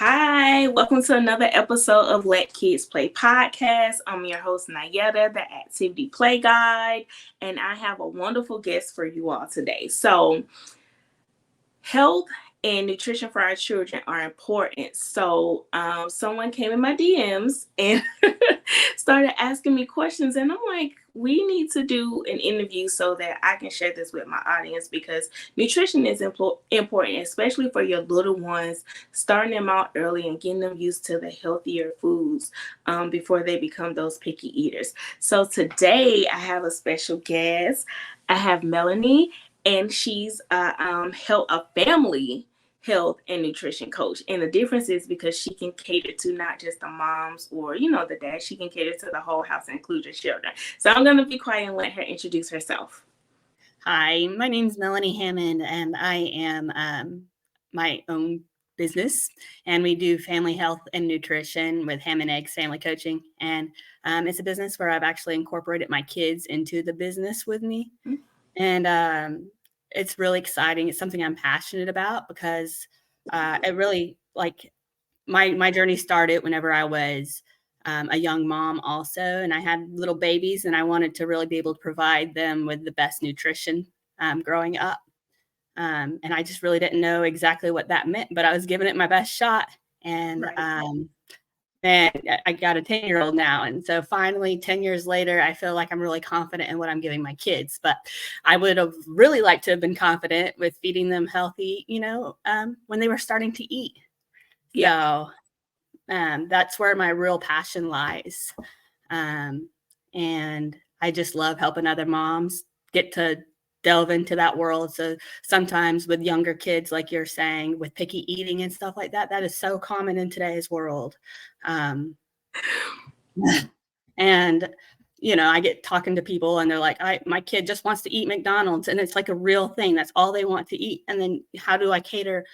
Hi, welcome to another episode of Let Kids Play podcast. I'm your host, Nyetta, the Activity Play Guide, and I have a wonderful guest for you all today. So, health and nutrition for our children are important. So someone came in my DMs and started asking me questions, and I'm like, we need to do an interview so that I can share this with my audience, because nutrition is important, especially for your little ones, starting them out early and getting them used to the healthier foods before they become those picky eaters. So today I have a special guest. I have Melanie, and she's a family health and nutrition coach. And the difference is because she can cater to not just the moms or, the dad. She can cater to the whole house and include your children. So I'm going to be quiet and let her introduce herself. Hi, my name is Melanie Hammond, and I am my own business, and we do family health and nutrition with Ham and Eggs Family Coaching. And it's a business where I've actually incorporated my kids into the business with me. Mm-hmm. And it's really exciting. It's something I'm passionate about because it really, my journey started whenever I was a young mom also, and I had little babies, and I wanted to really be able to provide them with the best nutrition growing up. And I just really didn't know exactly what that meant, but I was giving it my best shot. And and I got a 10-year-old now. And so finally, 10 years later, I feel like I'm really confident in what I'm giving my kids. But I would have really liked to have been confident with feeding them healthy, when they were starting to eat. Yeah. So that's where my real passion lies. And I just love helping other moms get to delve into that world. So sometimes with younger kids, like you're saying, with picky eating and stuff like that, that is so common in today's world. And I get talking to people and they're like, my kid just wants to eat McDonald's, and it's like a real thing. That's all they want to eat. And then how do I cater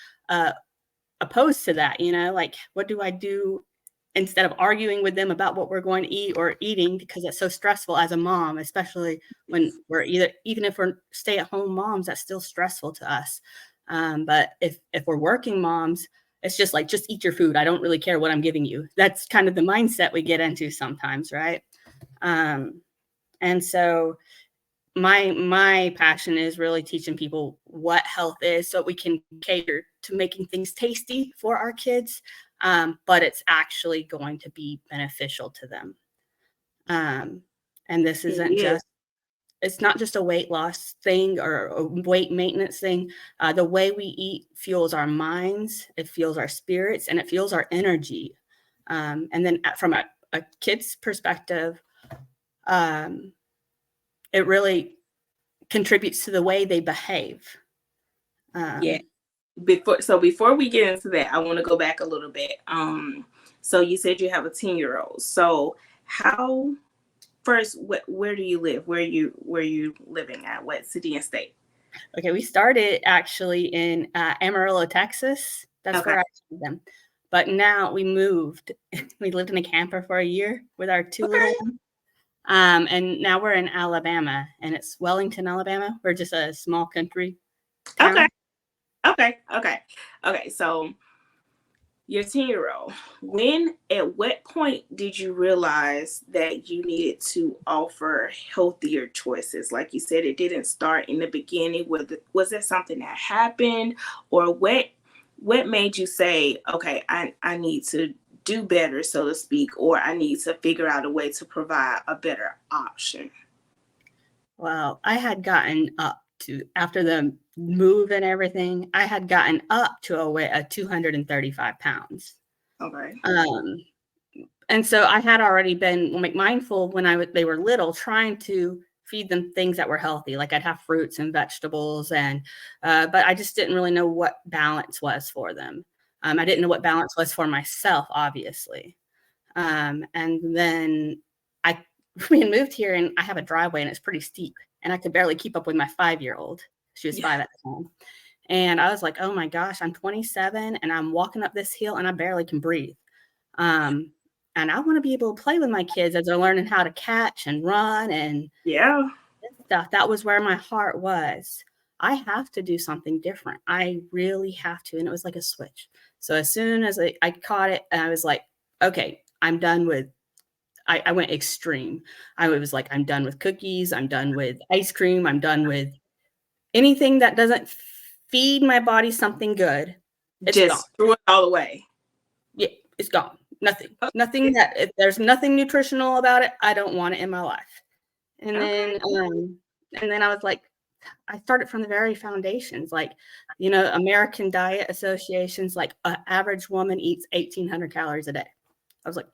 opposed to that? What do I do instead of arguing with them about what we're going to eat or eating, because it's so stressful as a mom, especially when we're even if we're stay-at-home moms, that's still stressful to us. But if we're working moms, it's just like, just eat your food. I don't really care what I'm giving you. That's kind of the mindset we get into sometimes, right? And so my passion is really teaching people what health is so we can cater to making things tasty for our kids, but it's actually going to be beneficial to them. And this isn't it's not just a weight loss thing or a weight maintenance thing. The way we eat fuels our minds, it fuels our spirits, and it fuels our energy. And then from a kid's perspective, it really contributes to the way they behave. Before we get into that, I want to go back a little bit. So you said you have a 10-year-old. So where do you live? Where you living at? What city and state? Okay, we started actually in Amarillo, Texas. That's where I started them. But now we moved. We lived in a camper for a year with our two little ones. And now we're in Alabama, and it's Wellington, Alabama. We're just a small country town. Okay. So your 10-year-old, at what point did you realize that you needed to offer healthier choices? Like you said, it didn't start in the beginning. Was it something that happened, or what made you say, okay, I need to do better, so to speak, or I need to figure out a way to provide a better option? Well, I had gotten up to, after the move and everything, I had gotten up to a weight of 235 pounds. Okay. And so I had already been mindful when they were little, trying to feed them things that were healthy. Like I'd have fruits and vegetables, but I just didn't really know what balance was for them. I didn't know what balance was for myself, obviously. And then we had moved here, and I have a driveway, and it's pretty steep, and I could barely keep up with my 5-year-old. She was 5 at the time. And I was like, oh my gosh, I'm 27 and I'm walking up this hill and I barely can breathe. And I want to be able to play with my kids as they're learning how to catch and run and stuff. That was where my heart was. I have to do something different. I really have to. And it was like a switch. So as soon as I caught it, I was like, okay, I'm done with, I went extreme. I was like, I'm done with cookies. I'm done with ice cream. I'm done with anything that doesn't feed my body something good. It's gone. Just threw it all away. Yeah, it's gone. Nothing. Okay. Nothing that, if there's nothing nutritional about it, I don't want it in my life. And Okay. then I was like, I started from the very foundations, like, you know, American Diet Association's like an average woman eats 1,800 calories a day. I was like,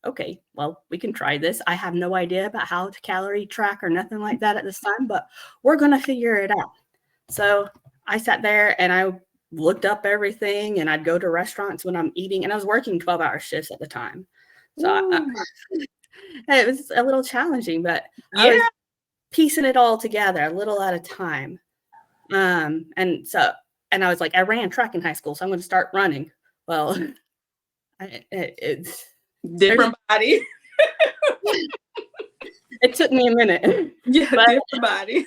okay, well, we can try this. I have no idea about how to calorie track or nothing like that at this time, but we're going to figure it out. So I sat there and I looked up everything, and I'd go to restaurants when I'm eating, and I was working 12-hour shifts at the time. So it was a little challenging, but I was piecing it all together a little at a time. And I was like, I ran track in high school, so I'm going to start running. Well, it's different body. It took me a minute. Yeah, but, different body.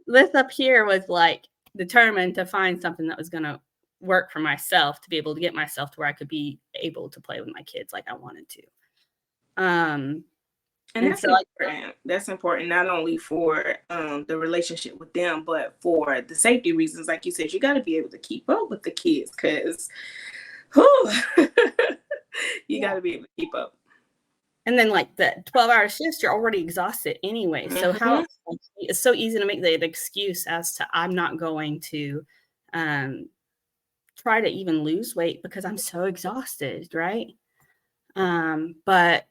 This up here was like determined to find something that was going to work for myself, to be able to get myself to where I could be able to play with my kids like I wanted to. And that's so important. That's important not only for the relationship with them, but for the safety reasons. Like you said, you got to be able to keep up with the kids, because you got to be able to keep up. And then like the 12-hour shifts, you're already exhausted anyway. So how it's so easy to make the excuse as to I'm not going to try to even lose weight because I'm so exhausted, right? But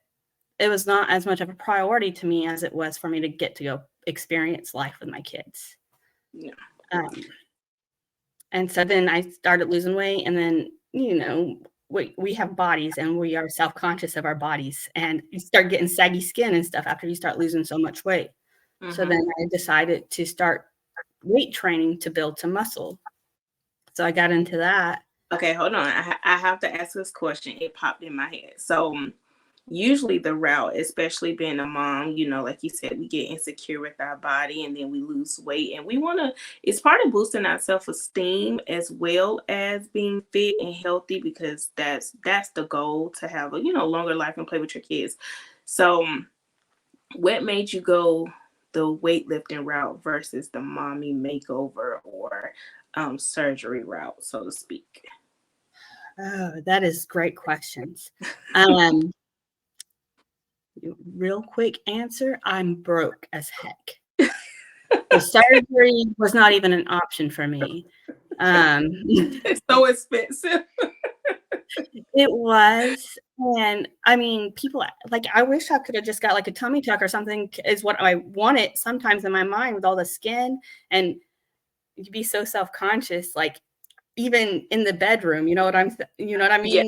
it was not as much of a priority to me as it was for me to get to go experience life with my kids. Yeah. And so then I started losing weight, and then, you know, we have bodies and we are self-conscious of our bodies, and you start getting saggy skin and stuff after you start losing so much weight. So then I decided to start weight training to build some muscle. So I got into that. Okay, hold on. I have to ask this question. It popped in my head. So usually the route, especially being a mom, you know, like you said, we get insecure with our body, and then we lose weight, and we want to, it's part of boosting our self-esteem as well as being fit and healthy, because that's the goal, to have a, you know, longer life and play with your kids. So what made you go the weightlifting route versus the mommy makeover or surgery route, so to speak? Oh, that is great questions. Real quick answer, I'm broke as heck. The surgery was not even an option for me. It's so expensive. It was. And I mean, people like, I wish I could have just got like a tummy tuck or something, is what I wanted sometimes in my mind, with all the skin, and you'd be so self-conscious, like even in the bedroom, you know what I mean? Yeah.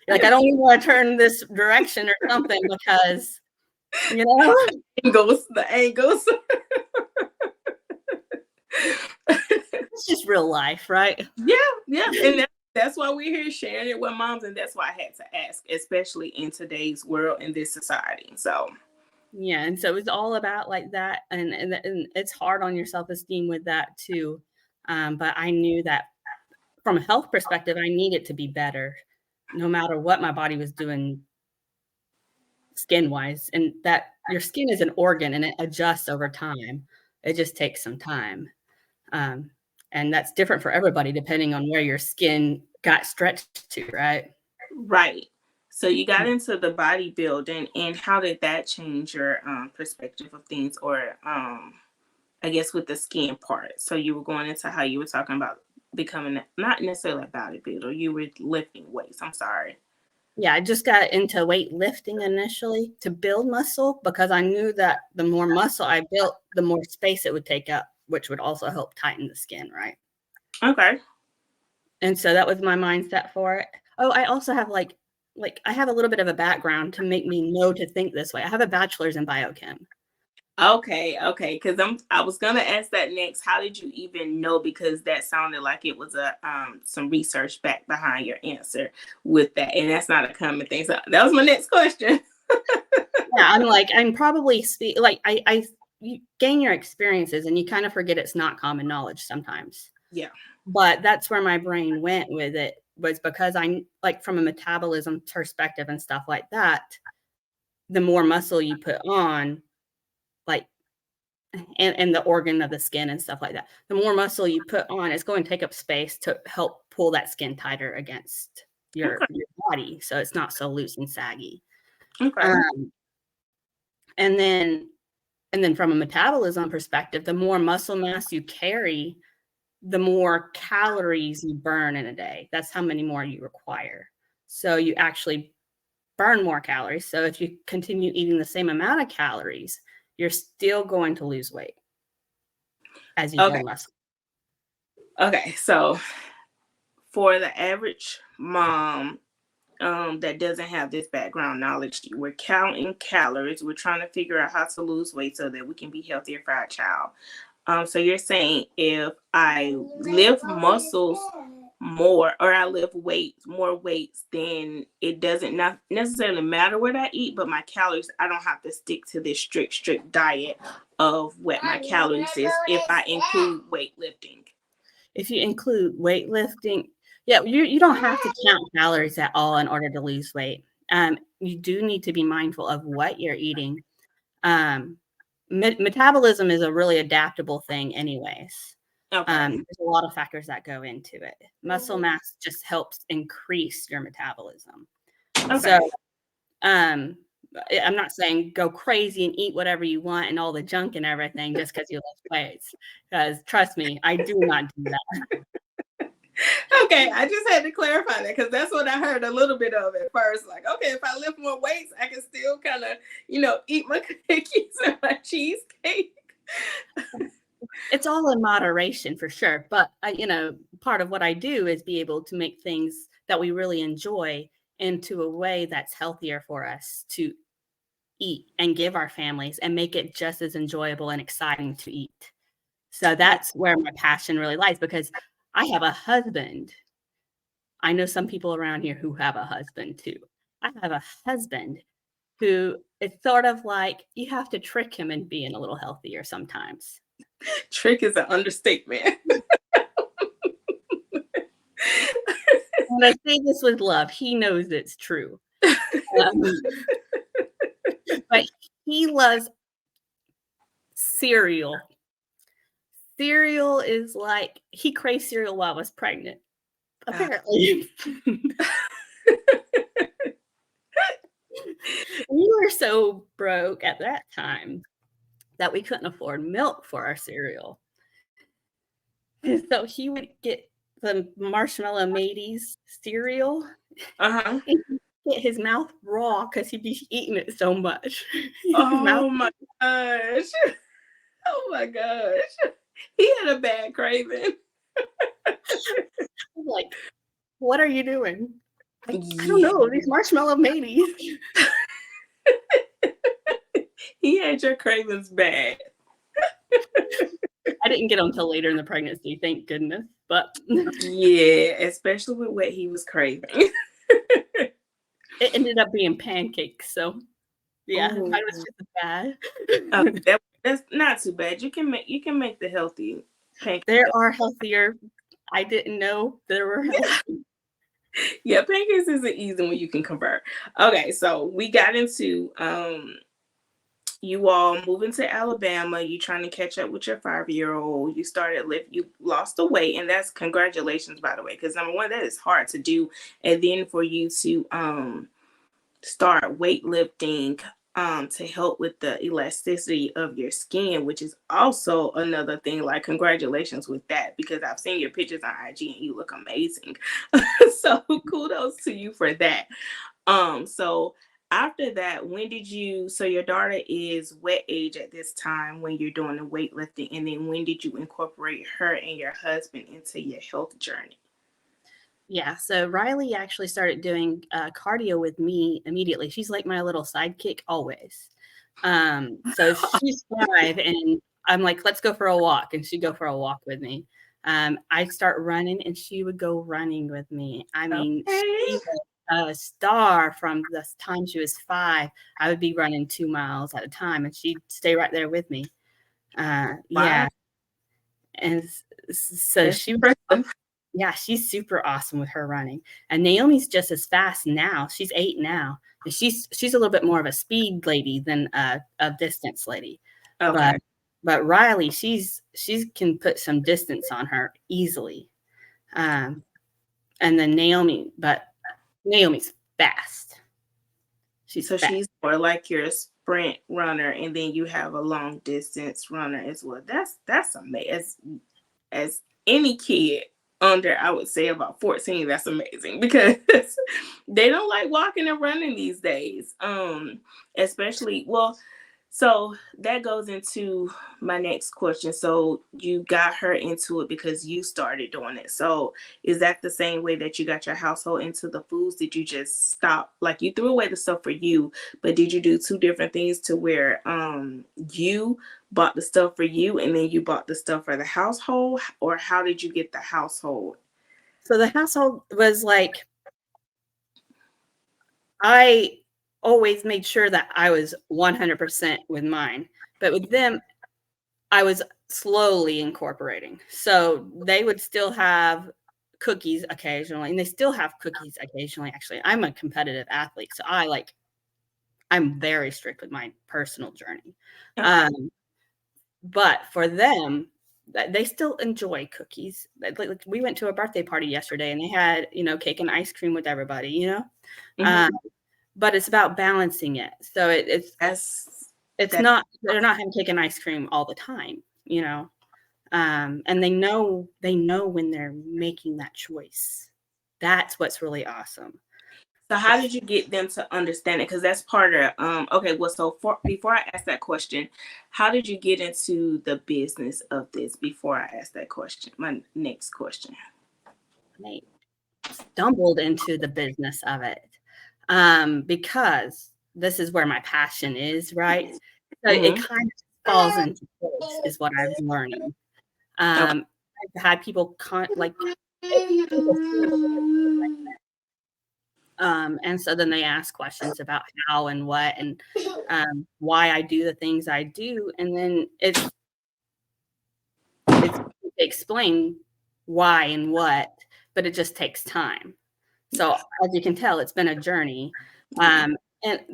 Like I don't even want to turn this direction or something, because, you know, the angles. It's just real life, right? Yeah. And that's why we're here sharing it with moms, and that's why I had to ask, especially in today's world, in this society. So yeah, and so it's all about like that, and it's hard on your self-esteem with that too. But I knew that from a health perspective, I needed to be better, no matter what my body was doing skin-wise, and that your skin is an organ and it adjusts over time. It just takes some time. And that's different for everybody depending on where your skin got stretched to, right? Right. So you got into the bodybuilding, and how did that change your perspective of things, or I guess with the skin part? So you were going into how you were talking about becoming not necessarily a bodybuilder, you were lifting weights. I'm sorry. Yeah, I just got into weightlifting initially to build muscle, because I knew that the more muscle I built, the more space it would take up, which would also help tighten the skin, right? Okay. And so that was my mindset for it. Oh, I also have like I have a little bit of a background to make me know to think this way. I have a bachelor's in biochem. Okay. Because I was gonna ask that next. How did you even know? Because that sounded like it was a some research back behind your answer with that, and that's not a common thing. So that was my next question. Yeah, I'm probably you gain your experiences, and you kind of forget it's not common knowledge sometimes. Yeah. But that's where my brain went with it. was because I like from a metabolism perspective and stuff like that, the more muscle you put on, like, and the organ of the skin and stuff like that, the more muscle you put on, it's going to take up space to help pull that skin tighter against your body, so it's not so loose and saggy. Okay. And then from a metabolism perspective, the more muscle mass you carry, the more calories you burn in a day. That's how many more you require. So you actually burn more calories. So if you continue eating the same amount of calories, you're still going to lose weight as you build muscle. Okay, so for the average mom that doesn't have this background knowledge, we're counting calories. We're trying to figure out how to lose weight so that we can be healthier for our child. So you're saying if I lift muscles more, or I lift more weights, then it doesn't not necessarily matter what I eat, but my calories, I don't have to stick to this strict diet of what my calories is if I include weightlifting. If you include weightlifting, yeah, you don't have to count calories at all in order to lose weight. You do need to be mindful of what you're eating. Metabolism is a really adaptable thing anyways. Okay. There's a lot of factors that go into it. Muscle mass just helps increase your metabolism. Okay. So I'm not saying go crazy and eat whatever you want and all the junk and everything just because you lift weights, because trust me, I do not do that. Okay, I just had to clarify that because that's what I heard a little bit of at first. Like, okay, if I lift more weights, I can still kind of, eat my cookies and my cheesecake. It's all in moderation for sure. But, part of what I do is be able to make things that we really enjoy into a way that's healthier for us to eat and give our families and make it just as enjoyable and exciting to eat. So that's where my passion really lies, because I have a husband. I know some people around here who have a husband too. I have a husband who it's sort of like you have to trick him into being a little healthier sometimes. Trick is an understatement. And I say this with love. He knows it's true. But he loves cereal. Cereal is like, he craved cereal while I was pregnant, apparently. We were so broke at that time that we couldn't afford milk for our cereal. And so he would get the Marshmallow Mateys cereal. Uh-huh. And get his mouth raw because he'd be eating it so much. Oh my gosh. Oh my gosh. He had a bad craving. I'm like, what are you doing? I don't know. These Marshmallow Mateys. He had your cravings bad. I didn't get them until later in the pregnancy, thank goodness. But yeah, especially with what he was craving. It ended up being pancakes, so yeah, mine was just bad. That's not too bad. You can make the healthy pancakes. There are healthier. I didn't know there were healthy. Yeah, pancakes is an easy one you can convert. Okay, so we got into you all moving to Alabama. You trying to catch up with your 5-year-old. You lost the weight, and that's congratulations, by the way, because number one, that is hard to do, and then for you to start weightlifting to help with the elasticity of your skin, which is also another thing. Like, congratulations with that, because I've seen your pictures on IG and you look amazing. So kudos to you for that. So after that, so your daughter is what age at this time when you're doing the weightlifting, and then when did you incorporate her and your husband into your health journey? Yeah, so Riley actually started doing cardio with me immediately. She's like my little sidekick always. So she's 5, and I'm like, let's go for a walk, and she'd go for a walk with me. I start running, and she would go running with me. I mean, she was a star from the time she was 5. I would be running 2 miles at a time, and she'd stay right there with me. Yeah. And so she was Yeah, she's super awesome with her running. And Naomi's just as fast now. She's 8 now. And she's a little bit more of a speed lady than a distance lady. Okay. But Riley, she's can put some distance on her easily. And then Naomi's fast. She's So fast. she's more like your sprint runner, and then you have a long distance runner as well. That's amazing. As any kid under, I would say about 14, that's amazing because they don't like walking and running these days. Especially, well, so that goes into my next question. So you got her into it because you started doing it. So is that the same way that you got your household into the foods? Did you just stop, like you threw away the stuff for you, but did you do two different things to where you bought the stuff for you and then you bought the stuff for the household, or how did you get the household? So the household was like, I always made sure that I was 100% with mine, but with them, I was slowly incorporating. So they would still have cookies occasionally, and they still have cookies occasionally. Actually, I'm a competitive athlete, so I'm very strict with my personal journey. Okay. But for them, they still enjoy cookies. Like we went to a birthday party yesterday, and they had cake and ice cream with everybody. Mhm. But it's about balancing it. So it's That not, they're not having cake and ice cream all the time. And they know when they're making that choice. That's what's really awesome. So how did you get them to understand it? Because that's part of okay, well, so before I ask that question, how did you get into the business of this before I ask that question? My next question. They stumbled into the business of it because this is where my passion is, right? So it Mm-hmm. kind of falls into place, is what I'm learning. Okay. I've had people people see me and so then they ask questions about how and what and why I do the things I do, and then it's explain why and what, but it just takes time. So as you can tell, it's been a journey. Yeah.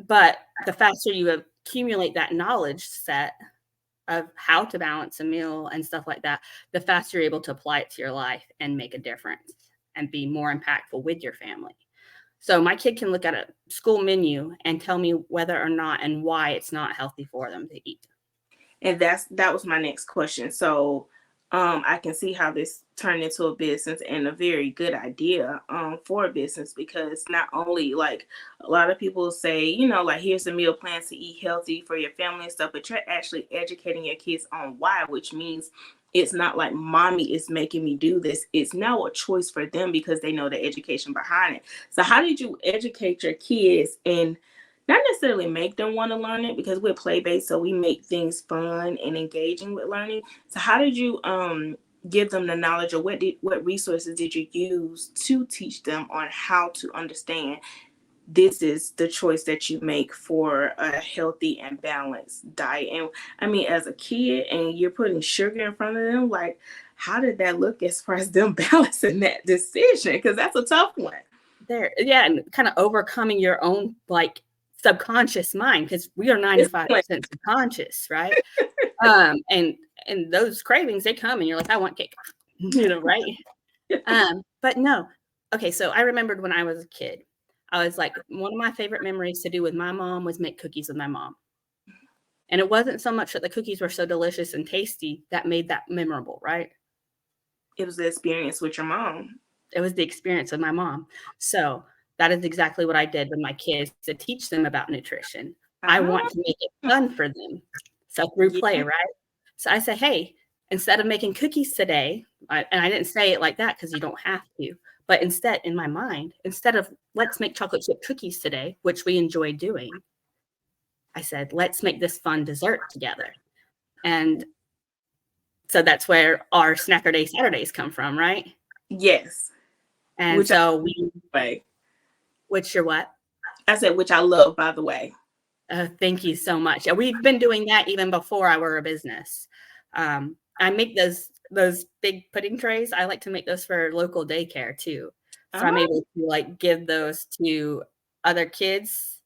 But the faster you accumulate that knowledge set of how to balance a meal and stuff like that, the faster you're able to apply it to your life and make a difference and be more impactful with your family. So my kid can look at a school menu and tell me whether or not and why it's not healthy for them to eat. And that was my next question. So I can see how this turned into a business, and a very good idea for a business, because not only, like, a lot of people say, like, here's a meal plan to eat healthy for your family and stuff, but you're actually educating your kids on why, which means it's not like mommy is making me do this. It's now a choice for them because they know the education behind it. So how did you educate your kids and not necessarily make them want to learn it, because we're play based, so we make things fun and engaging with learning. So how did you give them the knowledge, or what resources did you use to teach them on how to understand this is the choice that you make for a healthy and balanced diet? And I mean, as a kid and you're putting sugar in front of them, like, how did that look as far as them balancing that decision? Because that's a tough one. And kind of overcoming your own like subconscious mind, because we are It's like, 95% subconscious, right? And those cravings, they come and you're like, I want cake, right? But no. Okay, so I remembered when I was a kid, I was like, one of my favorite memories to do with my mom was make cookies with my mom. And it wasn't so much that the cookies were so delicious and tasty that made that memorable, right? it was the experience with your mom. It was the experience with my mom. So that is exactly what I did with my kids to teach them about nutrition. I want Ah, to make it fun for them. So through play, yeah. right? So I say, hey, instead of making cookies today, and I didn't say it like that because you don't have to, but instead, in my mind, instead of let's make chocolate chip cookies today, which we enjoy doing, I said, let's make this fun dessert together. And so that's where our Snacker Day Saturdays come from, right? Yes. And Which I so way. which you're what? I said, which I love, by the way. Thank you so much. We've been doing that even before I were a business. I make those those big pudding trays, I like to make those for local daycare too. So I'm Oh, able to like give those to other kids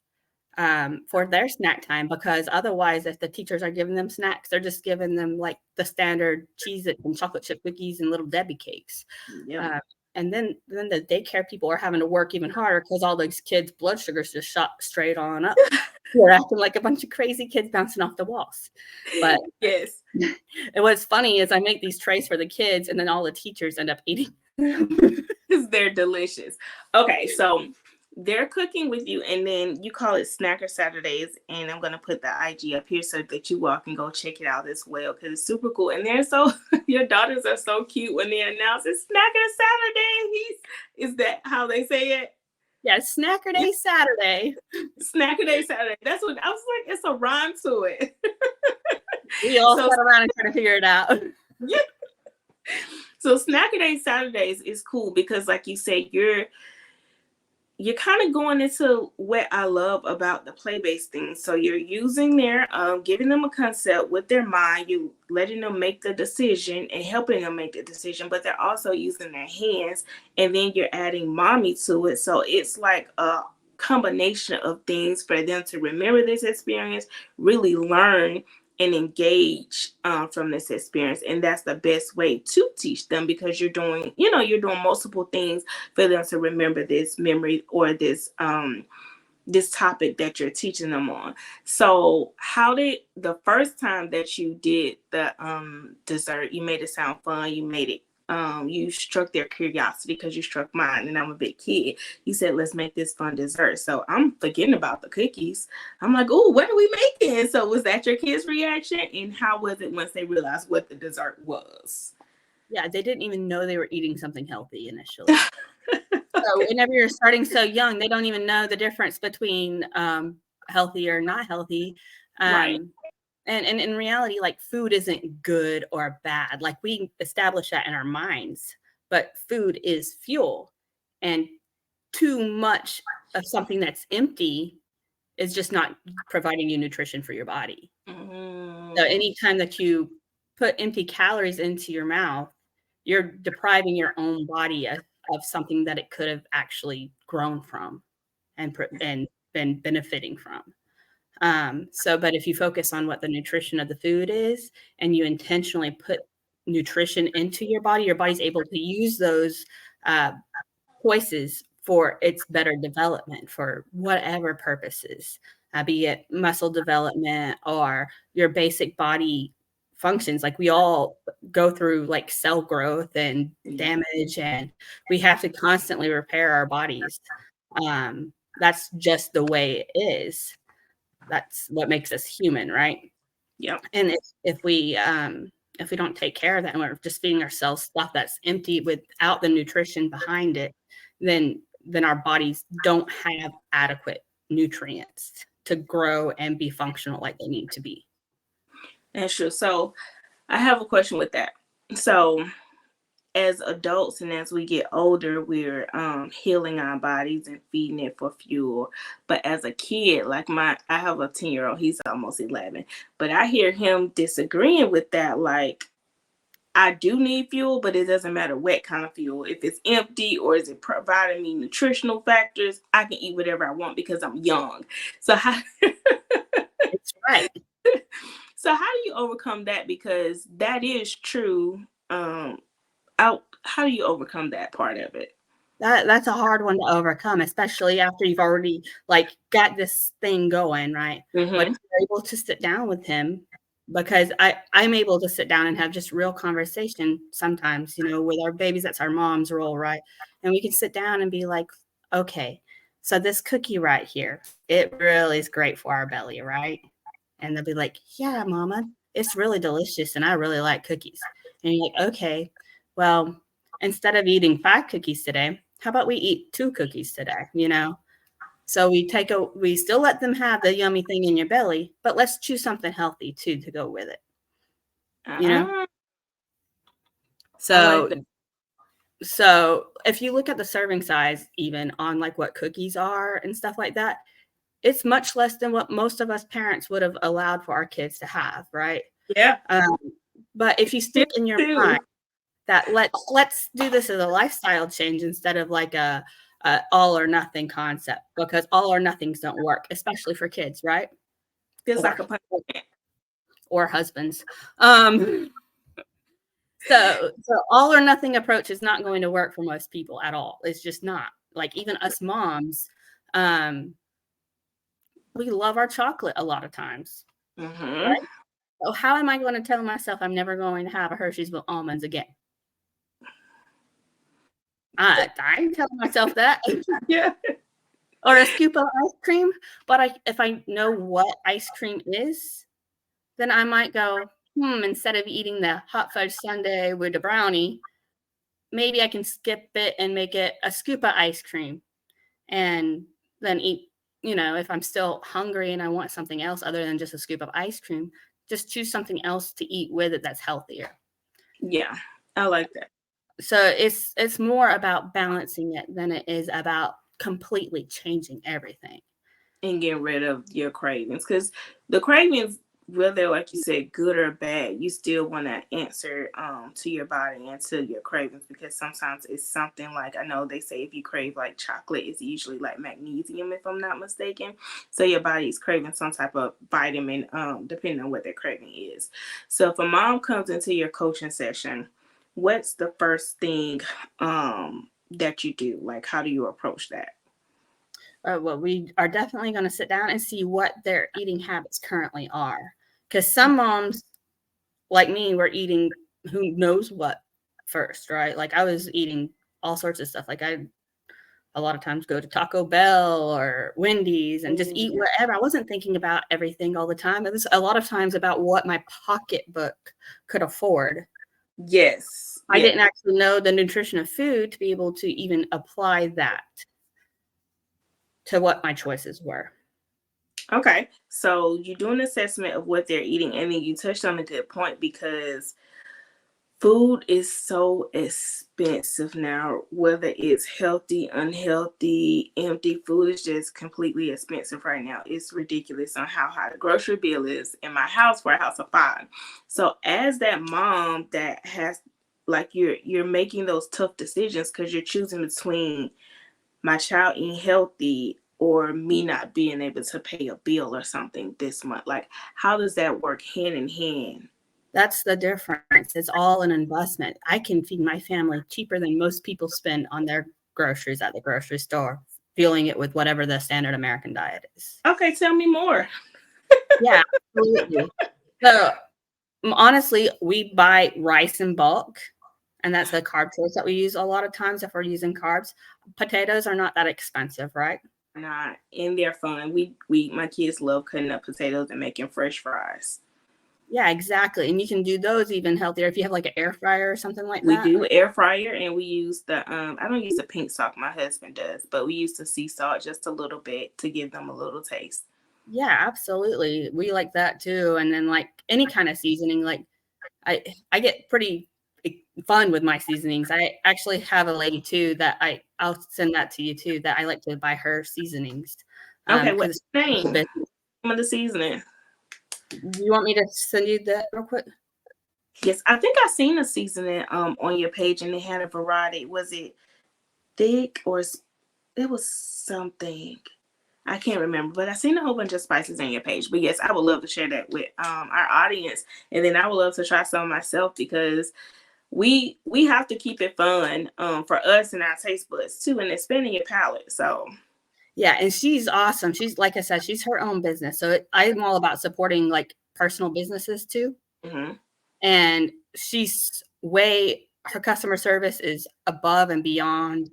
for their snack time, because otherwise, if the teachers are giving them snacks, they're just giving them like the standard Cheez-It and chocolate chip cookies and little Debbie cakes. yeah. Uh, and then the daycare people are having to work even harder because all those kids' blood sugars just shot straight on up. We're acting like a bunch of crazy kids bouncing off the walls. But Yes. and what's funny is I make these trays for the kids, and then all the teachers end up eating. Because they're delicious. Okay, so they're cooking with you, and then you call it Snacker Saturdays, and I'm gonna put the IG up here so that you all can go check it out as well because it's super cool. And they're so your daughters are so cute when they announce it's Snacker Saturday. Is that how they say it? Yeah, Snacker Day Saturday. Snacker Day Saturday. That's what I was like. It's a rhyme to it. We all So sat around and tried to figure it out. yeah. So Snacker Day Saturdays is cool because, like you said, you're kind of going into what I love about the play-based thing. So you're using their, giving them a concept with their mind, you letting them make the decision and helping them make the decision, but they're also using their hands, and then you're adding mommy to it. So it's like a combination of things for them to remember this experience, really learn and engage from this experience. And that's the best way to teach them because you're doing multiple things for them to remember this memory or this topic that you're teaching them on. So how did the first time that you did the dessert, you made it sound fun, you made it you struck their curiosity because you struck mine, and I'm a big kid. You said, let's make this fun dessert. So I'm forgetting about the cookies. I'm like, oh, what are we making? So was that your kids' reaction? And how was it once they realized what the dessert was? Yeah, they didn't even know they were eating something healthy initially. So whenever you're starting so young, they don't even know the difference between healthy or not healthy. Right. And in reality, like food isn't good or bad. Like we establish that in our minds, but food is fuel. And too much of something that's empty is just not providing you nutrition for your body. So Mm, anytime that you put empty calories into your mouth, you're depriving your own body of something that it could have actually grown from and been benefiting from. But if you focus on what the nutrition of the food is and you intentionally put nutrition into your body's able to use those uh, choices for its better development for whatever purposes, be it muscle development or your basic body functions. Like we all go through like cell growth and yeah. damage, and we have to constantly repair our bodies. That's just the way it is. That's what makes us human, right? Yep. And if we don't take care of that and we're just feeding ourselves stuff that's empty without the nutrition behind it, then our bodies don't have adequate nutrients to grow and be functional like they need to be. That's true. So I have a question with that. So as adults and as we get older, we're healing our bodies and feeding it for fuel. But as a kid, like I have a 10-year-old, he's almost 11, but I hear him disagreeing with that. Like, I do need fuel, but it doesn't matter what kind of fuel. If it's empty or is it providing me nutritional factors, I can eat whatever I want because I'm young. So how It's right. so how do you overcome that? Because that is true. How do you overcome that part of it? That's a hard one to overcome, especially after you've already like got this thing going, right? But Mm-hmm. if you're able to sit down with him, because I'm able to sit down and have just real conversation sometimes, with our babies, that's our mom's role, right? And we can sit down and be like, okay, so this cookie right here, it really is great for our belly, right? And they'll be like, yeah, mama, it's really delicious and I really like cookies. And you're like, okay, well, instead of eating 5 cookies today, how about we eat 2 cookies today? So we still let them have the yummy thing in your belly, but let's choose something healthy too to go with it, you know? Uh, I like So that. so if you look at the serving size even on like what cookies are and stuff like that, it's much less than what most of us parents would have allowed for our kids to have, right? Yeah. Um, but if you Still stick in your mind, too. that let's do this as a lifestyle change instead of like a all or nothing concept, because all or nothings don't work, especially for kids, right? Just like Or a punishment. or husbands. So all or nothing approach is not going to work for most people at all. It's just not. Like even us moms, we love our chocolate a lot of times. Mm-hmm. Right? So how am I going to tell myself I'm never going to have a Hershey's with almonds again? I ain't telling myself that. Yeah. Or a scoop of ice cream. But if I know what ice cream is, then I might go, instead of eating the hot fudge sundae with the brownie, maybe I can skip it and make it a scoop of ice cream and then eat, if I'm still hungry and I want something else other than just a scoop of ice cream, just choose something else to eat with it that's healthier. Yeah, I like that. So it's more about balancing it than it is about completely changing everything. And getting rid of your cravings, because the cravings, whether like you said good or bad, you still want to answer to your body and to your cravings, because sometimes it's something like, I know they say if you crave like chocolate, it's usually like magnesium, if I'm not mistaken, so your body is craving some type of vitamin, depending on what their craving is. So if a mom comes into your coaching session, what's the first thing that you do? Like, how do you approach that? Well, we are definitely going to sit down and see what their eating habits currently are. Because some moms, like me, were eating who knows what first, right? Like I was eating all sorts of stuff. Like I a lot of times go to Taco Bell or Wendy's and just eat whatever. I wasn't thinking about everything all the time. It was a lot of times about what my pocketbook could afford. Yes. I didn't actually know the nutrition of food to be able to even apply that to what my choices were. Okay, so you do an assessment of what they're eating, and then you touched on a good point, because food is so expensive now, whether it's healthy, unhealthy, empty. Food is just completely expensive right now. It's ridiculous on how high the grocery bill is in my house for a house of five. So as that mom that has, like, you're making those tough decisions because you're choosing between my child eating healthy or me not being able to pay a bill or something this month. Like, how does that work hand in hand? That's the difference. It's all an investment. I can feed my family cheaper than most people spend on their groceries at the grocery store, fueling it with whatever the standard American diet is. Okay, tell me more. Yeah, absolutely. So honestly, we buy rice in bulk, and that's the carb choice that we use a lot of times if we're using carbs. Potatoes are not that expensive, right? Not in their fun. We my kids love cutting up potatoes and making fresh fries. Yeah, exactly. And you can do those even healthier if you have like an air fryer or something like We that. do air fryer, and we use the I don't use the pink salt, my husband does, but we use the sea salt just a little bit to give them a little taste. Yeah, absolutely. We like that too. And then like any kind of seasoning, like I get pretty fun with my seasonings. I actually have a lady too that I'll send that to you too, that I like to buy her seasonings. Okay, Because what's the name? it's Some of the seasoning. do you want me to send you that real quick? Yes, I think I seen a seasoning on your page, and they had a variety. Was it thick or it was something? I can't remember, but I seen a whole bunch of spices on your page. But yes, I would love to share that with our audience, and then I would love to try some myself, because we have to keep it fun for us and our taste buds too, and expanding your palate. So Yeah, and she's awesome. She's like I said, she's her own business. So I'm all about supporting like personal businesses too. mhm. And she's her customer service is above and beyond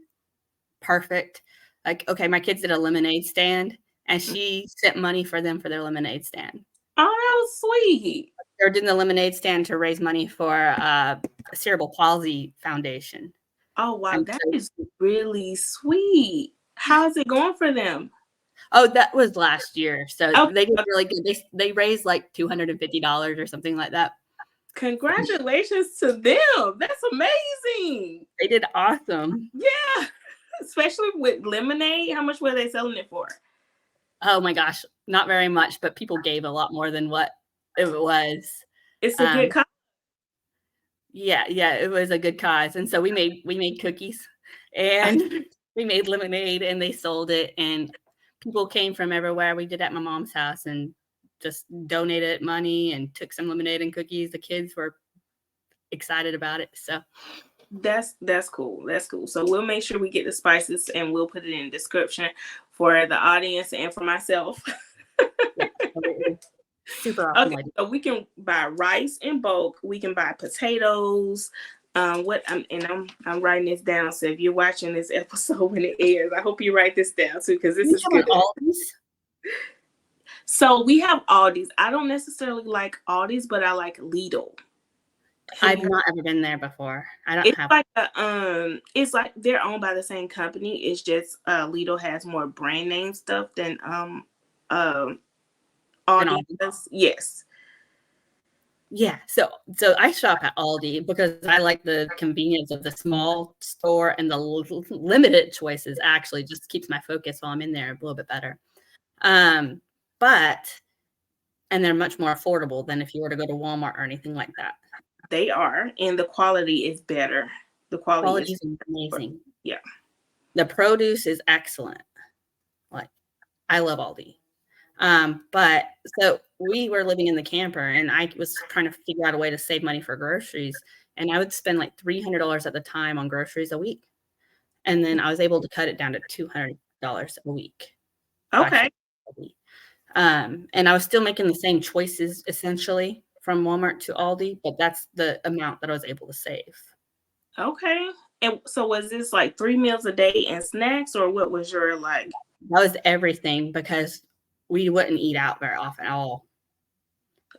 perfect. Like, okay, my kids did a lemonade stand and she sent money for them for their lemonade stand. Oh, that was sweet. They're doing the lemonade stand to raise money for a cerebral palsy foundation. Oh wow, And that so, is really sweet. How's it going for them? oh, that was last year. So Oh, they did really good. They raised like $250 or something like that. congratulations to them. That's amazing. They did awesome. Yeah. Especially with lemonade. How much were they selling it for? Oh my gosh, not very much, but people gave a lot more than what it was. It's a good cause. Yeah, it was a good cause, and so we made cookies, and we made lemonade, and they sold it, and people came from everywhere. We did at my mom's house and just donated money and took some lemonade and cookies. The kids were excited about it, so That's cool. That's cool. So we'll make sure we get the spices and we'll put it in the description for the audience and for myself. yeah, it was super awesome Okay, lady. so we can buy rice in bulk. We can buy potatoes. I'm writing this down. So if you're watching this episode when it airs, I hope you write this down too, because this You is have good. an Aldi's? So we have Aldi's. I don't necessarily like Aldi's, but I like Lidl. I've not ever been there before. I don't It's have like it's like they're owned by the same company. It's just Lidl has more brand name stuff than an Aldi Aldi. does. Yes. Yeah, so I shop at Aldi because I like the convenience of the small store, and the limited choices actually just keeps my focus while I'm in there a little bit better. But and they're much more affordable than if you were to go to Walmart or anything like that. They are, and the quality is better. The quality Quality is is amazing. yeah. The produce is excellent. Like, I love Aldi. But so we were living in the camper, and I was trying to figure out a way to save money for groceries, and I would spend like $300 at the time on groceries a week, and then I was able to cut it down to $200 a week by Okay. shopping Aldi. And I was still making the same choices essentially from Walmart to Aldi, but that's the amount that I was able to save. Okay. And so was this like 3 meals a day and snacks, or what was your like? That was everything because we wouldn't eat out very often at all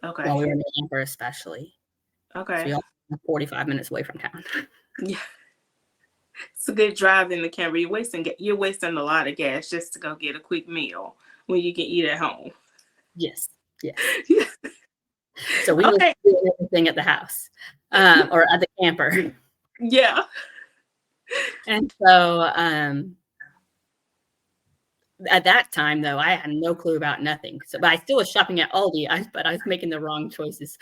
Okay. while we were in the camper, especially. So Okay. we all live 45 minutes away from town. Yeah. It's a good drive in the camper. You're wasting a lot of gas just to go get a quick meal when you can eat at home. Yes. So we Okay. just do everything at the house, or at the camper. Yeah. And so at that time, though, I had no clue about nothing. So, but I still was shopping at Aldi, but I was making the wrong choices.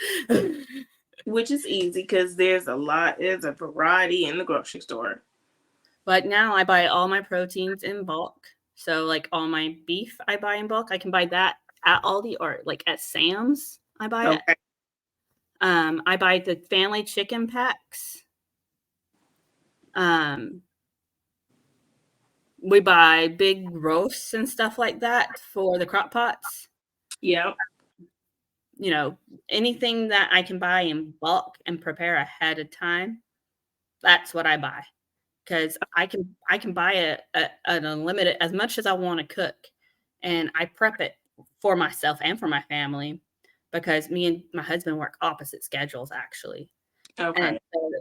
Which is easy because there's a variety in the grocery store. But now I buy all my proteins in bulk. So like all my beef I buy in bulk. I can buy that at Aldi or like at Sam's. I buy it. Okay. I buy the family chicken packs. We buy big roasts and stuff like that for the crock pots. Yeah. You know, anything that I can buy in bulk and prepare ahead of time, that's what I buy. Because I can buy an unlimited as much as I want to cook, and I prep it for myself and for my family because me and my husband work opposite schedules actually. Okay. And so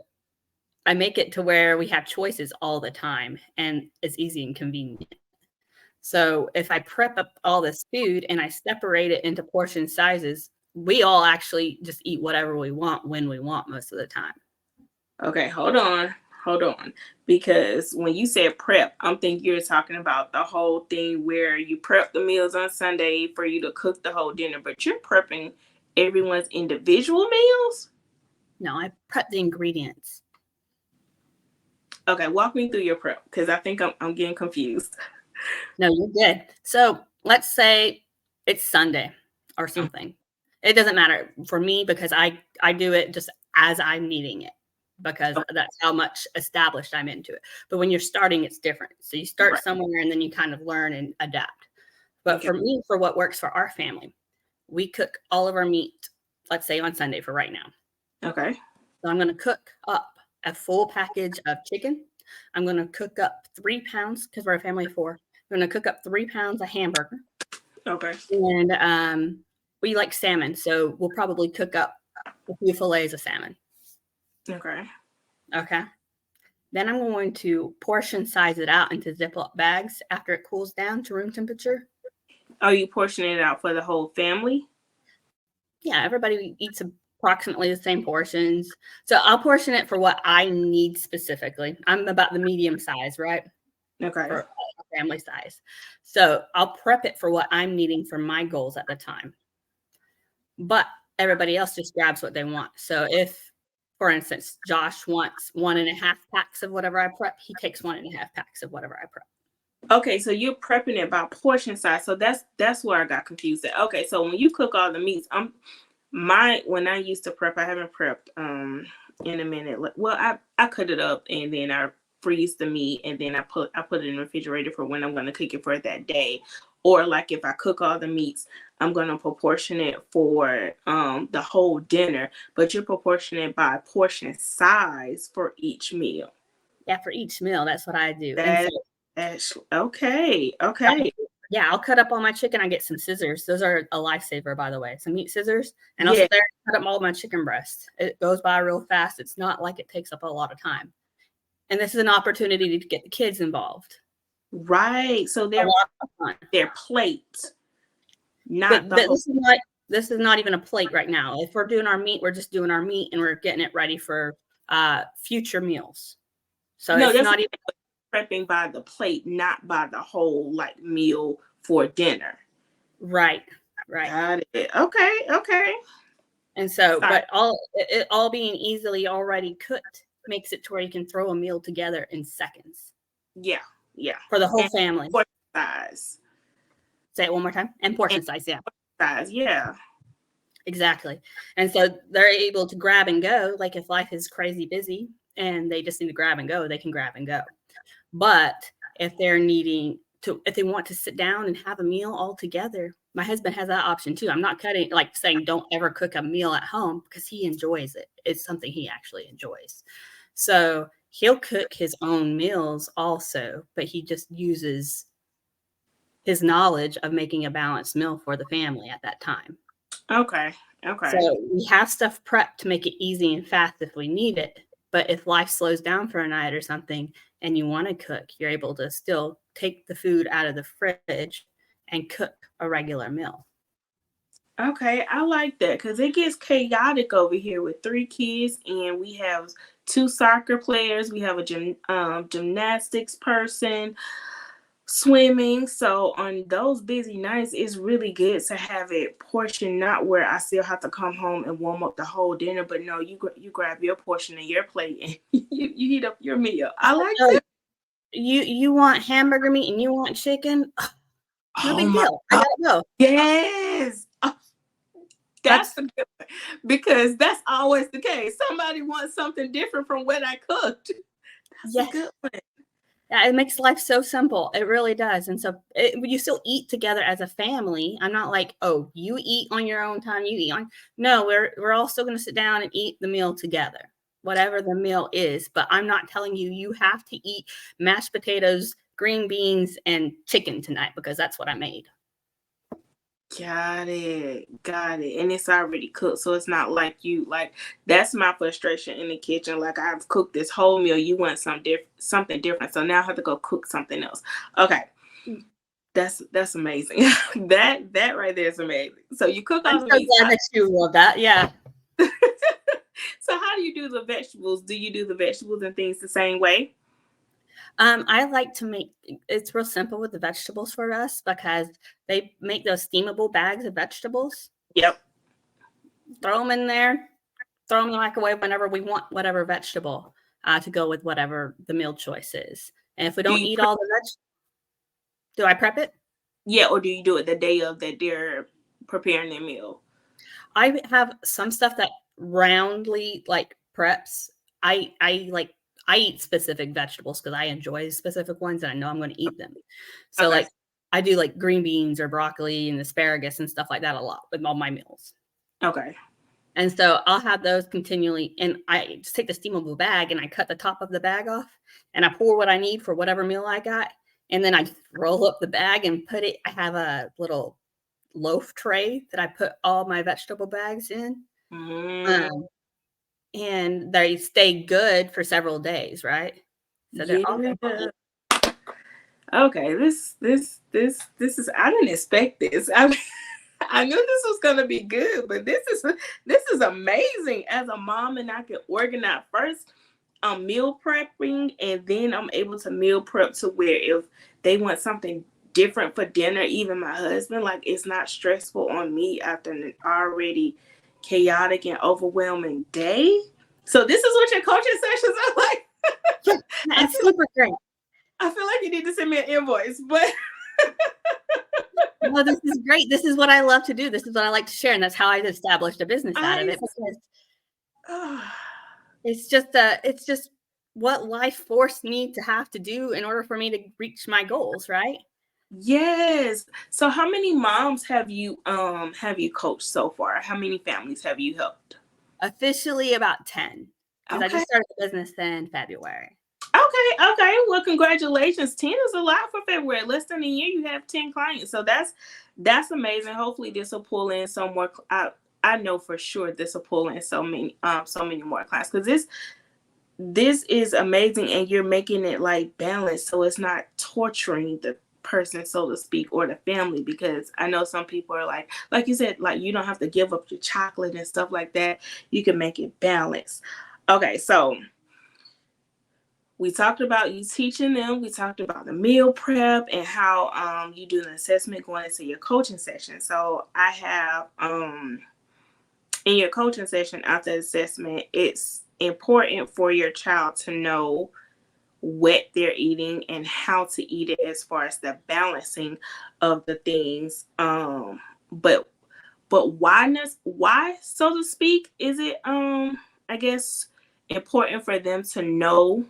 I make it to where we have choices all the time, and it's easy and convenient. So if I prep up all this food and I separate it into portion sizes, we all actually just eat whatever we want when we want most of the time. Okay, hold on. Because when you said prep, I'm thinking you're talking about the whole thing where you prep the meals on Sunday for you to cook the whole dinner, but you're prepping everyone's individual meals? No, I prep the ingredients. Okay, walk me through your prep because I think I'm getting confused. No, you're good. So let's say it's Sunday or something. It doesn't matter for me because I do it just as I'm needing it because that's how much established I'm into it. But when you're starting, it's different. So you start somewhere and then you kind of learn and adapt. But for me, for what works for our family, we cook all of our meat, let's say on Sunday for right now. Okay. So I'm going to cook up a full package of chicken. I'm going to cook up 3 pounds because we're a family of 4. I'm going to cook up 3 pounds of hamburger. Okay. And we like salmon, so we'll probably cook up a few fillets of salmon. Okay. Then I'm going to portion size it out into Ziploc bags after it cools down to room temperature. Are you portioning it out for the whole family? Yeah, everybody eats approximately the same portions. So I'll portion it for what I need specifically. I'm about the medium size, right? Okay. For family size. So I'll prep it for what I'm needing for my goals at the time. But everybody else just grabs what they want. So if for instance, Josh wants 1.5 packs of whatever I prep. He takes 1.5 packs of whatever I prep. Okay, so you're prepping it by portion size. So that's where I got confused at. Okay, so when you cook all the meats, when I used to prep, I haven't prepped in a minute. Well, I cut it up and then I freeze the meat and then I put it in the refrigerator for when I'm gonna cook it for that day. Or like if I cook all the meats, I'm gonna proportion it for the whole dinner, but you're proportioning by portion size for each meal. Yeah, for each meal, that's what I do. And That so okay. I'll cut up all my chicken. I get some scissors. Those are a lifesaver, by the way. Some meat scissors. And I'll Yeah. sit there and cut up all my chicken breasts. It goes by real fast. It's not like it takes up a lot of time. And this is an opportunity to get the kids involved. Right. So A lot of fun. their plate, not but this is not even a plate right now. If we're doing our meat, we're just doing our meat and we're getting it ready for future meals. So no, it's that's not even prepping by the plate, not by the whole like meal for dinner. right. Got it. Okay. And so, but it all being easily already cooked makes it to where you can throw a meal together in seconds. Yeah. For the whole family. Portion size. Say it one more time. And portion size, yeah. Size, yeah. Exactly. And so they're able to grab and go. Like if life is crazy busy and they just need to grab and go, they can grab and go. But if if they want to sit down and have a meal all together, my husband has that option too. I'm not saying don't ever cook a meal at home because he enjoys it. It's something he actually enjoys. So he'll cook his own meals also, but he just uses his knowledge of making a balanced meal for the family at that time. Okay. So we have stuff prepped to make it easy and fast if we need it. But if life slows down for a night or something and you want to cook, you're able to still take the food out of the fridge and cook a regular meal. Okay, I like that because it gets chaotic over here with 3 kids, and we have 2 soccer players. We have a gymnastics person, swimming. So on those busy nights, it's really good to have it portioned, not where I still have to come home and warm up the whole dinner. But no, you grab your portion of your plate and you heat up your meal. I like that. You want hamburger meat and you want chicken? No big deal. I gotta go. Yes. That's a good one, because that's always the case. Somebody wants something different from what I cooked. That's a good one. Yeah, it makes life so simple. It really does. And so you still eat together as a family. I'm not like, oh, you eat on your own time. You eat on. No, we're all still going to sit down and eat the meal together, whatever the meal is. But I'm not telling you have to eat mashed potatoes, green beans, and chicken tonight because that's what I made. Got it. And it's already cooked. So it's not like that's my frustration in the kitchen. Like I've cooked this whole meal. You want something different. So now I have to go cook something else. Okay. That's amazing. that right there is amazing. So you cook all the meat. I'm so glad that you love that. Yeah. So how do you do the vegetables? Do you do the vegetables and things the same way? I like to it's real simple with the vegetables for us because they make those steamable bags of vegetables. Yep. Throw them in there, throw them in the microwave whenever we want whatever vegetable to go with whatever the meal choice is. And if we don't eat all the vegetables, do I prep it? Yeah, or do you do it the day of that they're preparing their meal? I have some stuff that roundly like preps. I eat specific vegetables because I enjoy specific ones and I know I'm going to eat them. So like I do like green beans or broccoli and asparagus and stuff like that a lot with all my meals. Okay. And so I'll have those continually. And I just take the steamable bag and I cut the top of the bag off and I pour what I need for whatever meal I got. And then I roll up the bag and I have a little loaf tray that I put all my vegetable bags in. And they stay good for several days, right? So they're all okay. This is. I didn't expect this. I knew this was gonna be good, but this is amazing. As a mom, and I can organize first. I'm meal prepping, and then I'm able to meal prep to where if they want something different for dinner, even my husband, like it's not stressful on me after an already chaotic and overwhelming day. So this is what your coaching sessions are like. Yeah, it's super great. I feel like you need to send me an invoice, but No, this is great. This is what I love to do. This is what I like to share, and that's how I established a business out of it. Because it's just what life forced me to have to do in order for me to reach my goals, right? Yes. So how many moms have you coached so far? How many families have you helped? Officially about 10, because I Okay. just started the business in February. Okay. Well, congratulations. 10 is a lot for February. Less than a year, you have 10 clients. So that's amazing. Hopefully this will pull in some more. I know for sure this will pull in so many more clients, because this is amazing, and you're making it like balanced, so it's not torturing the person, so to speak, or the family. Because I know some people are like you said, like, you don't have to give up your chocolate and stuff like that. You can make it balanced. Okay, so we talked about you teaching them. We talked about the meal prep and how you do an assessment going into your coaching session. So I have in your coaching session, after assessment, it's important for your child to know what they're eating and how to eat it, as far as the balancing of the things. But why, so to speak, is it I guess important for them to know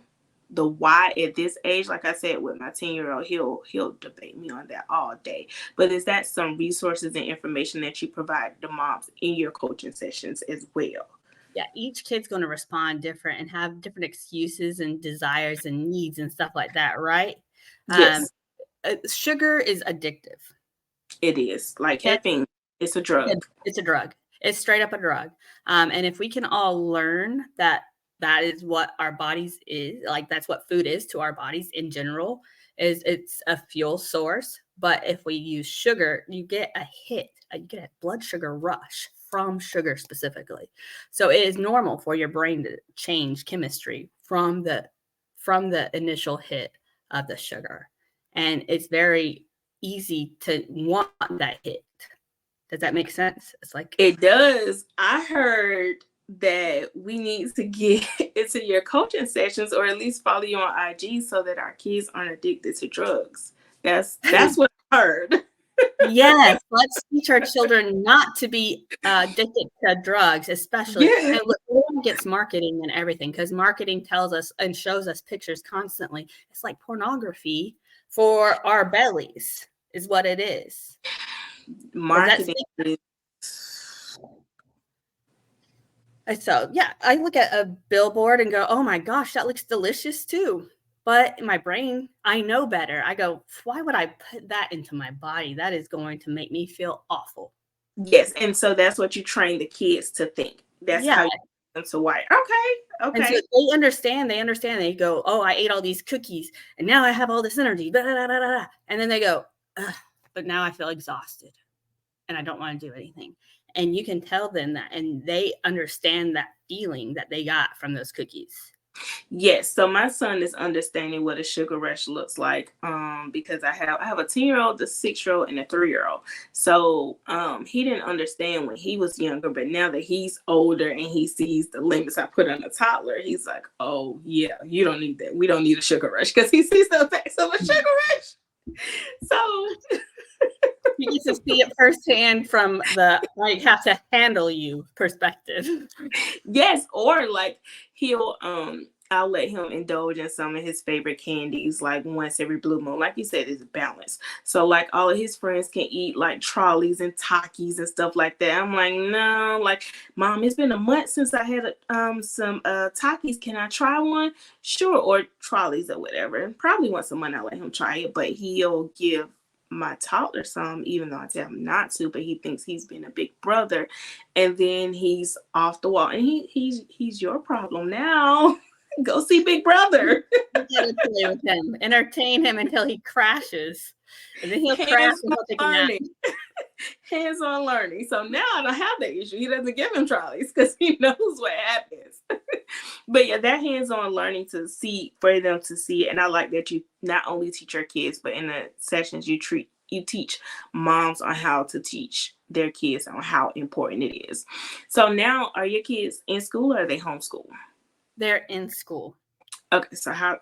the why at this age? Like I said, with my 10-year-old, he'll debate me on that all day. But is that some resources and information that you provide the moms in your coaching sessions as well? Yeah, each kid's going to respond different and have different excuses and desires and needs and stuff like that, right? Um, Yes, sugar is addictive. it is. Like It, caffeine, it's a drug. it's a drug. It's straight up a drug. And if we can all learn that that is what our bodies is, like that's what food is to our bodies in general, is it's a fuel source. But if we use sugar, you get a hit, you get a blood sugar rush from sugar specifically. So it is normal for your brain to change chemistry from the initial hit of the sugar. And it's very easy to want that hit. Does that make sense? It's like, It does. I heard that we need to get into your coaching sessions, or at least follow you on IG, so that our kids aren't addicted to drugs. That's what I heard. yes, let's teach our children not to be addicted to drugs, especially. Yeah. And look, everyone gets marketing and everything, because marketing tells us and shows us pictures constantly. It's like pornography for our bellies, is what it is. Marketing is. So yeah, I look at a billboard and go, oh my gosh, that looks delicious too. But in my brain, I know better. I go, why would I put that into my body? That is going to make me feel awful. Yes, and so that's what you train the kids to think. That's Yeah. how you get them to wire. Okay. And so they understand. They go, oh, I ate all these cookies and now I have all this energy. Blah, blah, blah, blah. And then they go, but now I feel exhausted and I don't want to do anything. And you can tell them that, and they understand that feeling that they got from those cookies. Yes, so my son is understanding what a sugar rush looks like, because I have a 10-year-old, a 6-year-old, and a 3-year-old. So he didn't understand when he was younger, but now that he's older and he sees the limits I put on a toddler, he's like, oh yeah, you don't need that. We don't need a sugar rush, because he sees the effects of a sugar rush. So You get to see it firsthand from the like have to handle you perspective. yes, or like I'll let him indulge in some of his favorite candies like once every blue moon. Like you said, it's balanced. So like all of his friends can eat like trolleys and Takis and stuff like that. I'm like, no, like, Mom, it's been a month since I had some Takis. Can I try one? Sure. Or trolleys or whatever. Probably once a month I'll let him try it, but he'll give my toddler some, even though I tell him not to, but he thinks he's been a big brother, and then he's off the wall, and he's your problem now. Go see Big Brother. You gotta play with him, entertain him until he crashes, and then he'll crash and he'll take a nap. Hands-on learning. So now I don't have that issue. He doesn't give him trolleys because he knows what happens. But yeah, that hands-on learning for them to see it. And I like that you not only teach your kids, but in the sessions you teach moms on how to teach their kids on how important it is. So now, are your kids in school or are they homeschooled? They're in school. Okay, so how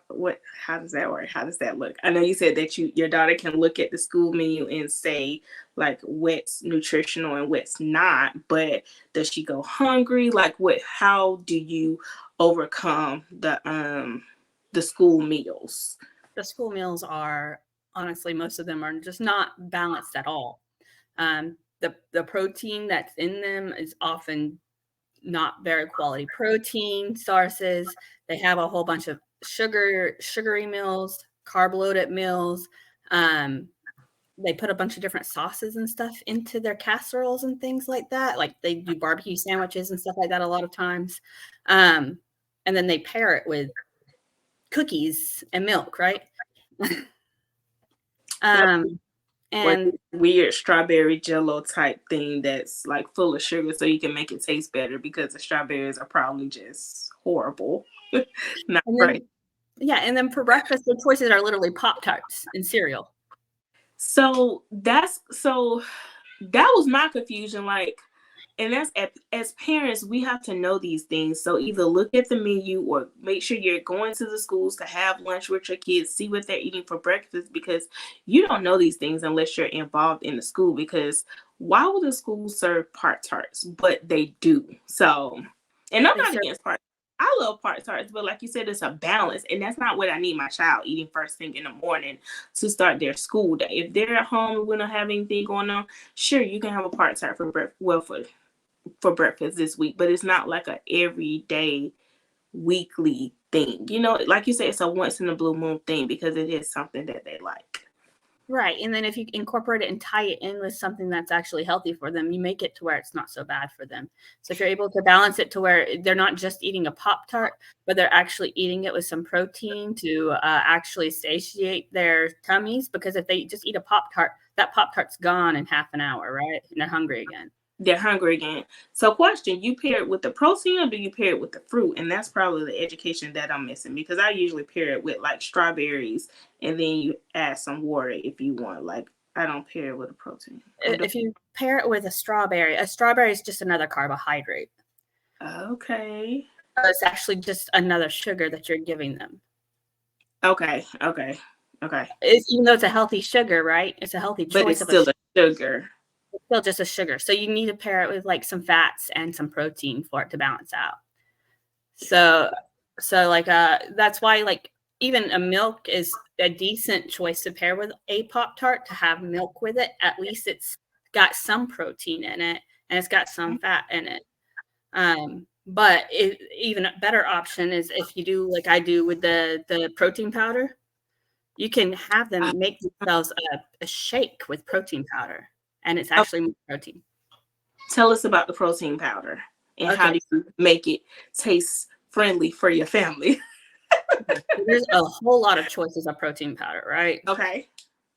does that work? How does that look? I know you said that your daughter can look at the school menu and say like what's nutritional and what's not, but does she go hungry? Like how do you overcome the school meals? The school meals are, honestly, most of them are just not balanced at all. The protein that's in them is often not very quality protein sources. They have a whole bunch of sugary meals, carb loaded meals. They put a bunch of different sauces and stuff into their casseroles and things like that. Like they do barbecue sandwiches and stuff like that a lot of times. And then they pair it with cookies and milk, right? And weird strawberry jello type thing that's like full of sugar so you can make it taste better because the strawberries are probably just horrible. Not right. Yeah, and then for breakfast, the choices are literally Pop-Tarts and cereal. So that was my confusion. Like, and that's as parents, we have to know these things. So either look at the menu or make sure you're going to the schools to have lunch with your kids, see what they're eating for breakfast, because you don't know these things unless you're involved in the school. Because why would the school serve Pop-Tarts? But they do. So, and I'm not against Pop-Tarts. I love Pop-Tarts, but like you said, it's a balance, and that's not what I need my child eating first thing in the morning to start their school day. If they're at home and we don't have anything going on, sure, you can have a Pop-Tart for breakfast this week, but it's not like a everyday weekly thing. You know, like you said, it's a once in a blue moon thing because it is something that they like. Right. And then if you incorporate it and tie it in with something that's actually healthy for them, you make it to where it's not so bad for them. So if you're able to balance it to where they're not just eating a Pop-Tart, but they're actually eating it with some protein to actually satiate their tummies, because if they just eat a Pop-Tart, that Pop-Tart's gone in half an hour, right? And they're hungry again. They're hungry again. So question, you pair it with the protein or do you pair it with the fruit? And that's probably the education that I'm missing, because I usually pair it with like strawberries and then you add some water if you want. Like, I don't pair it with a protein. If you pair it with a strawberry is just another carbohydrate. Okay. It's actually just another sugar that you're giving them. Okay. Even though it's a healthy sugar, right? It's a healthy choice. But it's still a sugar. It's still just a sugar. So you need to pair it with like some fats and some protein for it to balance out. So like that's why like even a milk is a decent choice to pair with a Pop-Tart, to have milk with it. At least it's got some protein in it and it's got some fat in it. But even a better option is if you do like I do with the protein powder, you can have them make themselves a shake with protein powder, and it's actually more protein. Tell us about the protein powder and how do you make it taste friendly for your family? There's a whole lot of choices of protein powder, right? Okay.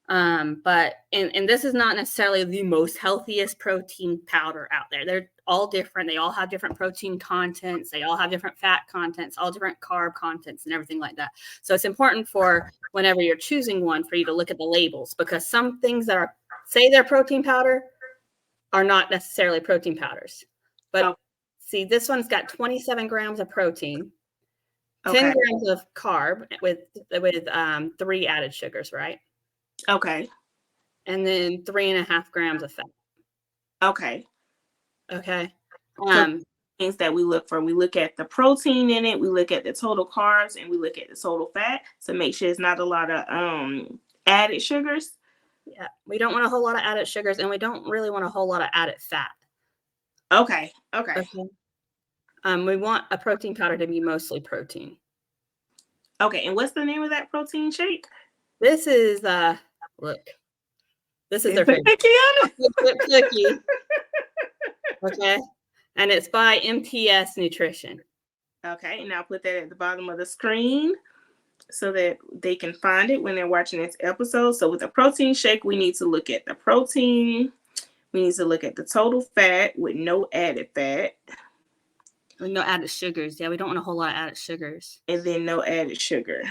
But and this is not necessarily the most healthiest protein powder out there. They're all different. They all have different protein contents. They all have different fat contents, all different carb contents and everything like that. So it's important for whenever you're choosing one for you to look at the labels, because some things that say they're protein powder are not necessarily protein powders. But see, this one's got 27 grams of protein, 10 grams of carb with 3 added sugars, right? Okay. And then 3.5 grams of fat. Okay. So things that we look for. We look at the protein in it, we look at the total carbs, and we look at the total fat to make sure it's not a lot of added sugars. Yeah, we don't want a whole lot of added sugars, and we don't really want a whole lot of added fat. Okay. We want a protein powder to be mostly protein. Okay, and what's the name of that protein shake? This is look. This is their favorite cookie. Okay, and it's by MTS Nutrition. Okay, and I'll put that at the bottom of the screen so that they can find it when they're watching this episode. So with a protein shake, we need to look at the protein. We need to look at the total fat with no added fat. No added sugars. Yeah, we don't want a whole lot of added sugars. And then no added sugar.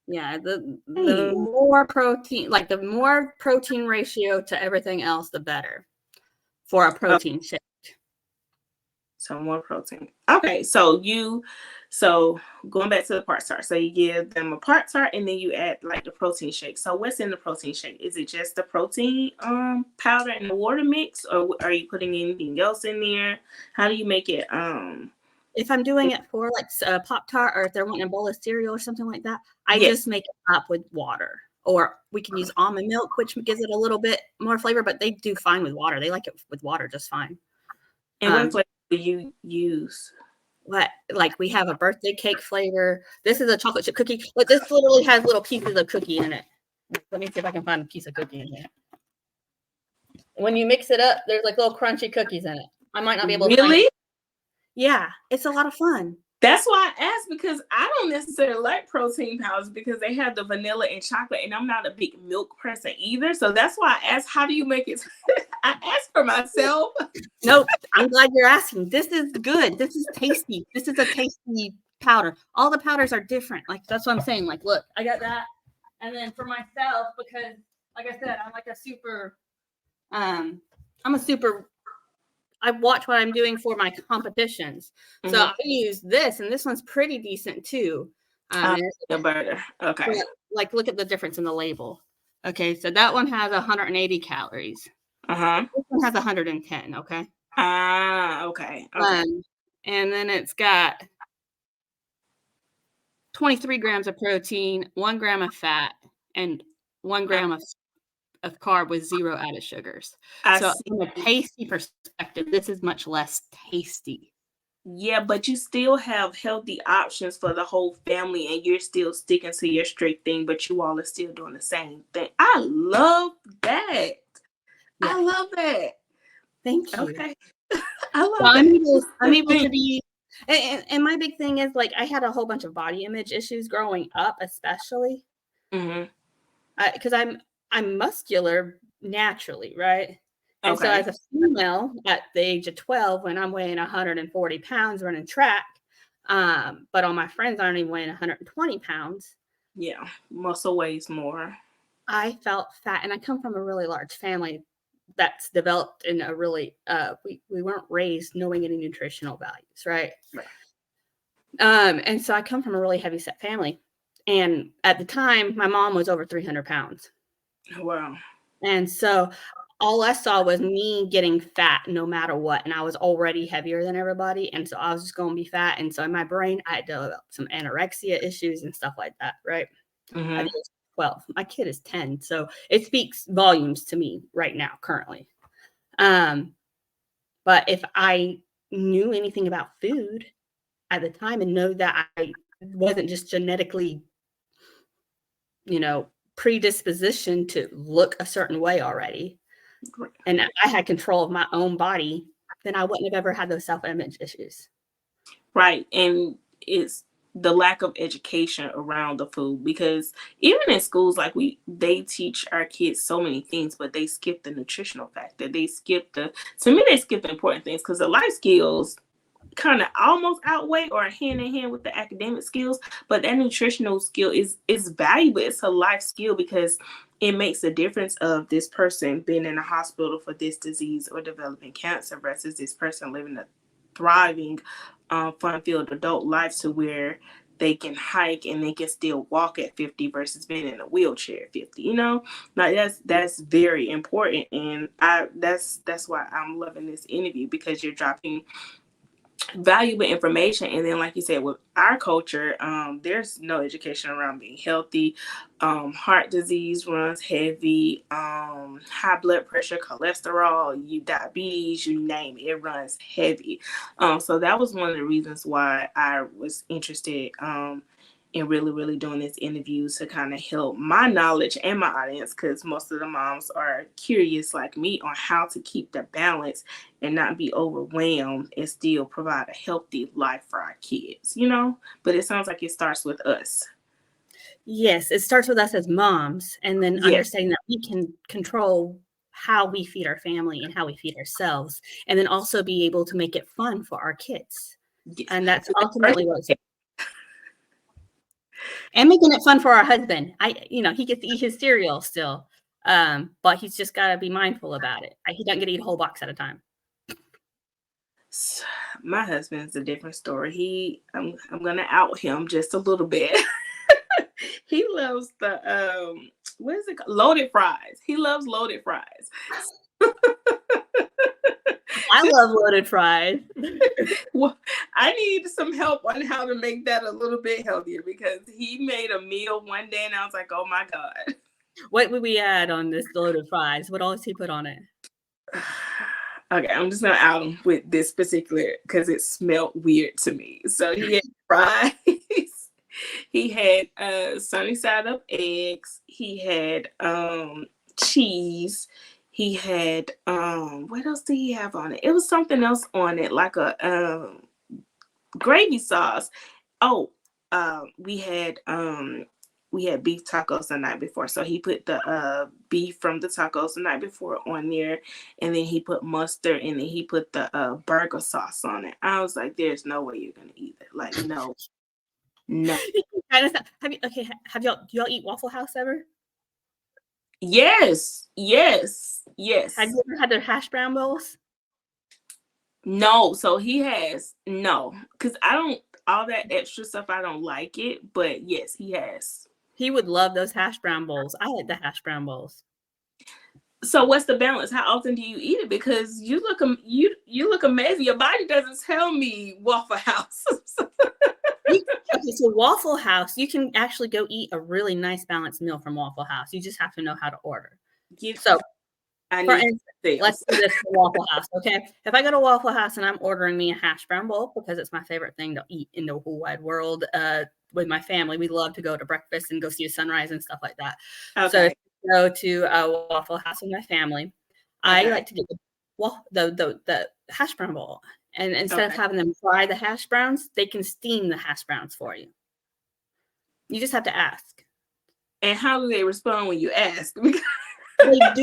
Yeah, the more protein, like the more protein ratio to everything else, the better for a protein shake. So more protein. Okay, so going back to the part tart. So you give them a part tart and then you add like the protein shake. So what's in the protein shake? Is it just the protein powder and the water mix, or are you putting anything else in there? How do you make it If I'm doing it for like a Pop-Tart, or if they're wanting a bowl of cereal or something like that, I Yes. just make it up with water. Or we can use almond milk, which gives it a little bit more flavor, but they do fine with water. They like it with water just fine. And what flavor do you use? Like we have a birthday cake flavor. This is a chocolate chip cookie, but this literally has little pieces of cookie in it. Let me see if I can find a piece of cookie in here. When you mix it up, there's like little crunchy cookies in it. I might not be able to find it. Yeah, it's a lot of fun. That's why I asked, because I don't necessarily like protein powders because they have the vanilla and chocolate, and I'm not a big milk person either. So that's why I asked, how do you make it? I asked for myself. Nope, I'm glad you're asking. This is good. This is tasty. This is a tasty powder. All the powders are different. Like, that's what I'm saying. Like, look, I got that. And then for myself, because like I said, I'm like a super, I watch what I'm doing for my competitions. So I use this, and this one's pretty decent too. The burger. Okay. Like, look at the difference in the label. Okay, so that one has 180 calories. This one has 110. Okay. Okay. And then it's got 23 grams of protein, 1 gram of fat, and 1 gram of carb with 0 added sugars. So from a tasty perspective, this is much less tasty. Yeah, but you still have healthy options for the whole family, and you're still sticking to your strict thing, but you all are still doing the same thing. I love that. Yeah. I love that. Thank you. Okay. I love that. I'm able to be, and my big thing is, like, I had a whole bunch of body image issues growing up, especially. Because I'm muscular naturally, right? And so as a female at the age of 12, when I'm weighing 140 pounds running track, but all my friends aren't even weighing 120 pounds. Yeah, muscle weighs more. I felt fat, and I come from a really large family that's developed in a really, we weren't raised knowing any nutritional values, right? And so I come from a really heavy set family. And at the time, my mom was over 300 pounds. Wow. And so all I saw was me getting fat no matter what. And I was already heavier than everybody. And so I was just going to be fat. And so in my brain, I developed some anorexia issues and stuff like that. Right. At age 12. My kid is 10. So it speaks volumes to me right now, currently. But if I knew anything about food at the time and know that I wasn't just genetically, predisposition to look a certain way already, and I had control of my own body, then I wouldn't have ever had those self-image issues. Right. And it's the lack of education around the food, because even in schools, like they teach our kids so many things, but they skip the nutritional factor. They skip the important things, because the life skills kind of almost outweigh or hand in hand with the academic skills, but that nutritional skill is valuable. It's a life skill, because it makes a difference of this person being in a hospital for this disease or developing cancer versus this person living a thriving, fun-filled adult life to where they can hike and they can still walk at 50 versus being in a wheelchair at 50. Like that's very important, and that's why I'm loving this interview, because you're dropping valuable information. And then, like you said, with our culture, there's no education around being healthy. Heart disease runs heavy. High blood pressure, cholesterol, diabetes, you name it, it runs heavy. So that was one of the reasons why I was interested in really, really doing this interview, to kind of help my knowledge and my audience, because most of the moms are curious like me on how to keep the balance and not be overwhelmed and still provide a healthy life for our kids, But it sounds like it starts with us. Yes, it starts with us as moms, and then understanding that we can control how we feed our family and how we feed ourselves, and then also be able to make it fun for our kids. Yes. And that's ultimately what it's and making it fun for our husband. He gets to eat his cereal still, but he's just got to be mindful about it. He doesn't get to eat a whole box at a time. My husband's a different story. I'm gonna out him just a little bit. He loves the what is it called? Loaded fries. He loves loaded fries. I love loaded fries. Well, I need some help on how to make that a little bit healthier because he made a meal one day and I was like, oh my God. What would we add on this loaded fries? What all does he put on it? Okay, I'm just gonna out him with this particular because it smelled weird to me. So he had fries. He had sunny side up eggs. He had cheese. He had what else did he have on it? It was something else on it, like a gravy sauce. Oh, we had beef tacos the night before. So he put the beef from the tacos the night before on there, and then he put mustard, and then he put the burger sauce on it. I was like, there's no way you're gonna eat it. Like, no. Have y'all do y'all eat Waffle House ever? Yes. Have you ever had their hash brown bowls? No, so he has no, because I don't all that extra stuff. I don't like it, but yes, he has. He would love those hash brown bowls. I like the hash brown bowls. So what's the balance? How often do you eat it? Because you look amazing. Your body doesn't tell me Waffle House. Okay, so Waffle House, you can actually go eat a really nice balanced meal from Waffle House. You just have to know how to order. For instance, let's do this for Waffle House, okay? If I go to Waffle House and I'm ordering me a hash brown bowl because it's my favorite thing to eat in the whole wide world, with my family, we love to go to breakfast and go see a sunrise and stuff like that. Okay. So if I go to a Waffle House with my family, I like to get the hash brown bowl. And instead of having them fry the hash browns, they can steam the hash browns for you. You just have to ask. And how do they respond when you ask? They do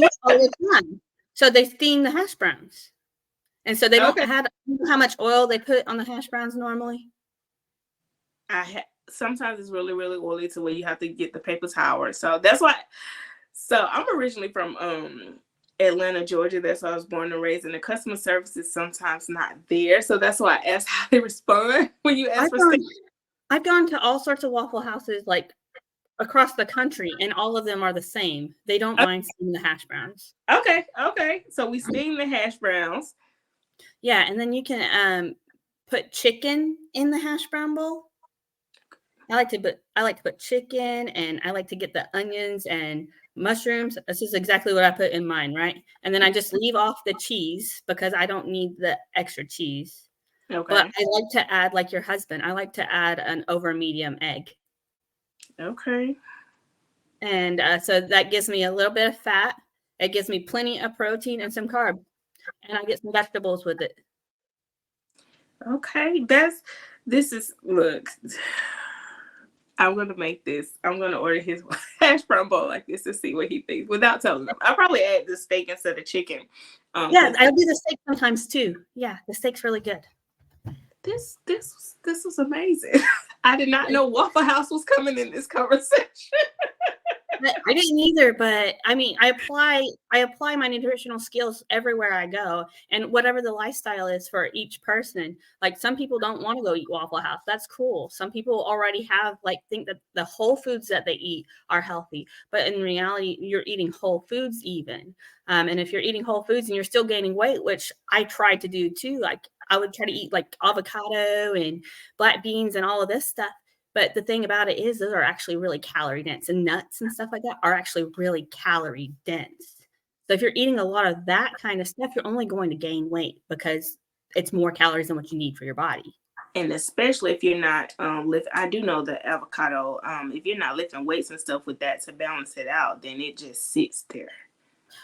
it all the time. So they steam the hash browns. And so they don't have, you know how much oil they put on the hash browns normally? Sometimes it's really, really oily to where you have to get the paper towel. So that's why. So I'm originally from Atlanta, Georgia. That's why I was born and raised. And the customer service is sometimes not there. So that's why I asked how they respond when you ask for stuff. I've gone to all sorts of Waffle Houses like across the country, and all of them are the same. They don't mind steaming the hash browns. Okay. So we steam the hash browns. Yeah, and then you can put chicken in the hash brown bowl. I like to put chicken, and I like to get the onions and mushrooms. This is exactly what I put in mine, right? And then I just leave off the cheese because I don't need the extra cheese. Okay. But I like to add, like your husband, I like to add an over medium egg. Okay. And so that gives me a little bit of fat. It gives me plenty of protein and some carb. And I get some vegetables with it. Okay. Look, I'm going to make this. I'm going to order his hash brown bowl like this to see what he thinks without telling him. I'll probably add the steak instead of chicken. Yeah, I do the steak sometimes too. Yeah, the steak's really good. This was amazing. I did not know Waffle House was coming in this conversation. I didn't either, but I mean, I apply my nutritional skills everywhere I go, and whatever the lifestyle is for each person. Like some people don't want to go eat Waffle House. That's cool. Some people already think that the whole foods that they eat are healthy, but in reality, you're eating whole foods even. And if you're eating whole foods and you're still gaining weight, which I try to do too, like I would try to eat like avocado and black beans and all of this stuff. But the thing about it is those are actually really calorie dense, and nuts and stuff like that are actually really calorie dense. So if you're eating a lot of that kind of stuff, you're only going to gain weight because it's more calories than what you need for your body. And especially if you're not I do know that avocado, if you're not lifting weights and stuff with that to balance it out, then it just sits there.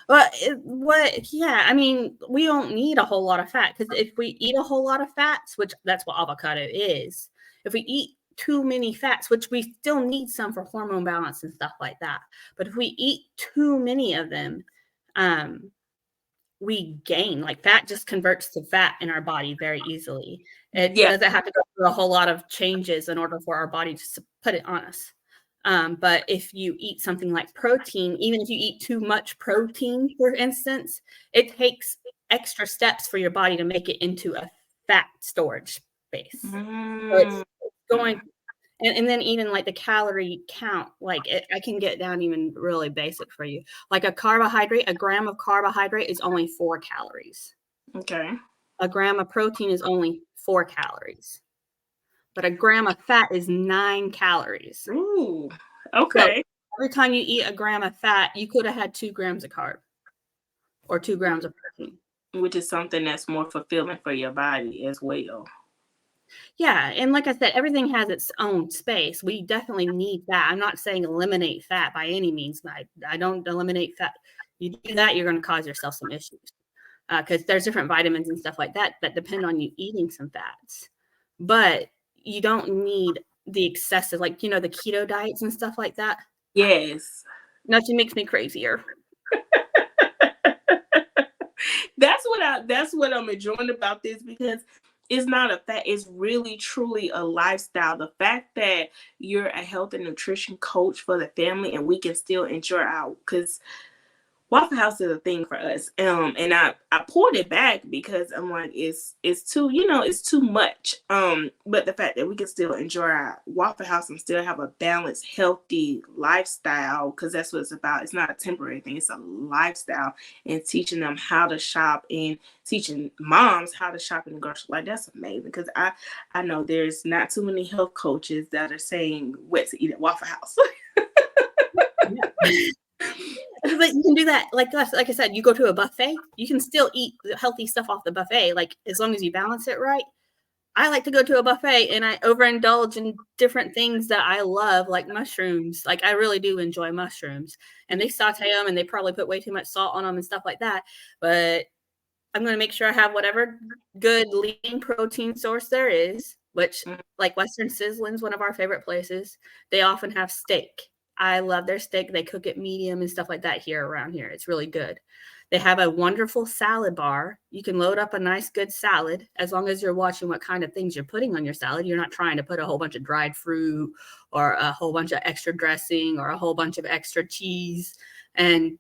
I mean, we don't need a whole lot of fat, because if we eat a whole lot of fats, which that's what avocado is, if we eat too many fats, which we still need some for hormone balance and stuff like that, but if we eat too many of them, we gain. Like fat just converts to fat in our body very easily. It doesn't have to go through a whole lot of changes in order for our body to put it on us. But if you eat something like protein, even if you eat too much protein, for instance, it takes extra steps for your body to make it into a fat storage space. So it's going, and then even like the calorie count, like I can get down even really basic for you. Like a gram of carbohydrate is only 4 calories. Okay. A gram of protein is only 4 calories. But a gram of fat is 9 calories. Ooh, okay. So every time you eat a gram of fat, you could have had 2 grams of carb or 2 grams of protein. Which is something that's more fulfilling for your body as well. Yeah, and like I said, everything has its own space. We definitely need fat. I'm not saying eliminate fat by any means. I don't eliminate fat. You do that, you're going to cause yourself some issues because there's different vitamins and stuff like that depend on you eating some fats. But you don't need the excessive, like, the keto diets and stuff like that. Yes. Nothing makes me crazier. That's what I'm enjoying about this, because it's not a fact, it's really truly a lifestyle. The fact that you're a health and nutrition coach for the family and we can still enjoy because Waffle House is a thing for us. And I pulled it back because I'm like, it's too, it's too much. But the fact that we can still enjoy our Waffle House and still have a balanced, healthy lifestyle, because that's what it's about. It's not a temporary thing, it's a lifestyle. And teaching them how to shop and teaching moms how to shop in the grocery, like, that's amazing. Because I know there's not too many health coaches that are saying what to eat at Waffle House. But you can do that, like I said, you go to a buffet, you can still eat the healthy stuff off the buffet, like as long as you balance it right. I like to go to a buffet and I overindulge in different things that I love, like mushrooms. Like I really do enjoy mushrooms, and they saute them and they probably put way too much salt on them and stuff like that. But I'm going to make sure I have whatever good lean protein source there is, which like Western Sizzlin's one of our favorite places. They often have steak. I love their steak. They cook it medium and stuff like that here around here. It's really good. They have a wonderful salad bar. You can load up a nice, good salad as long as you're watching what kind of things you're putting on your salad. You're not trying to put a whole bunch of dried fruit or a whole bunch of extra dressing or a whole bunch of extra cheese and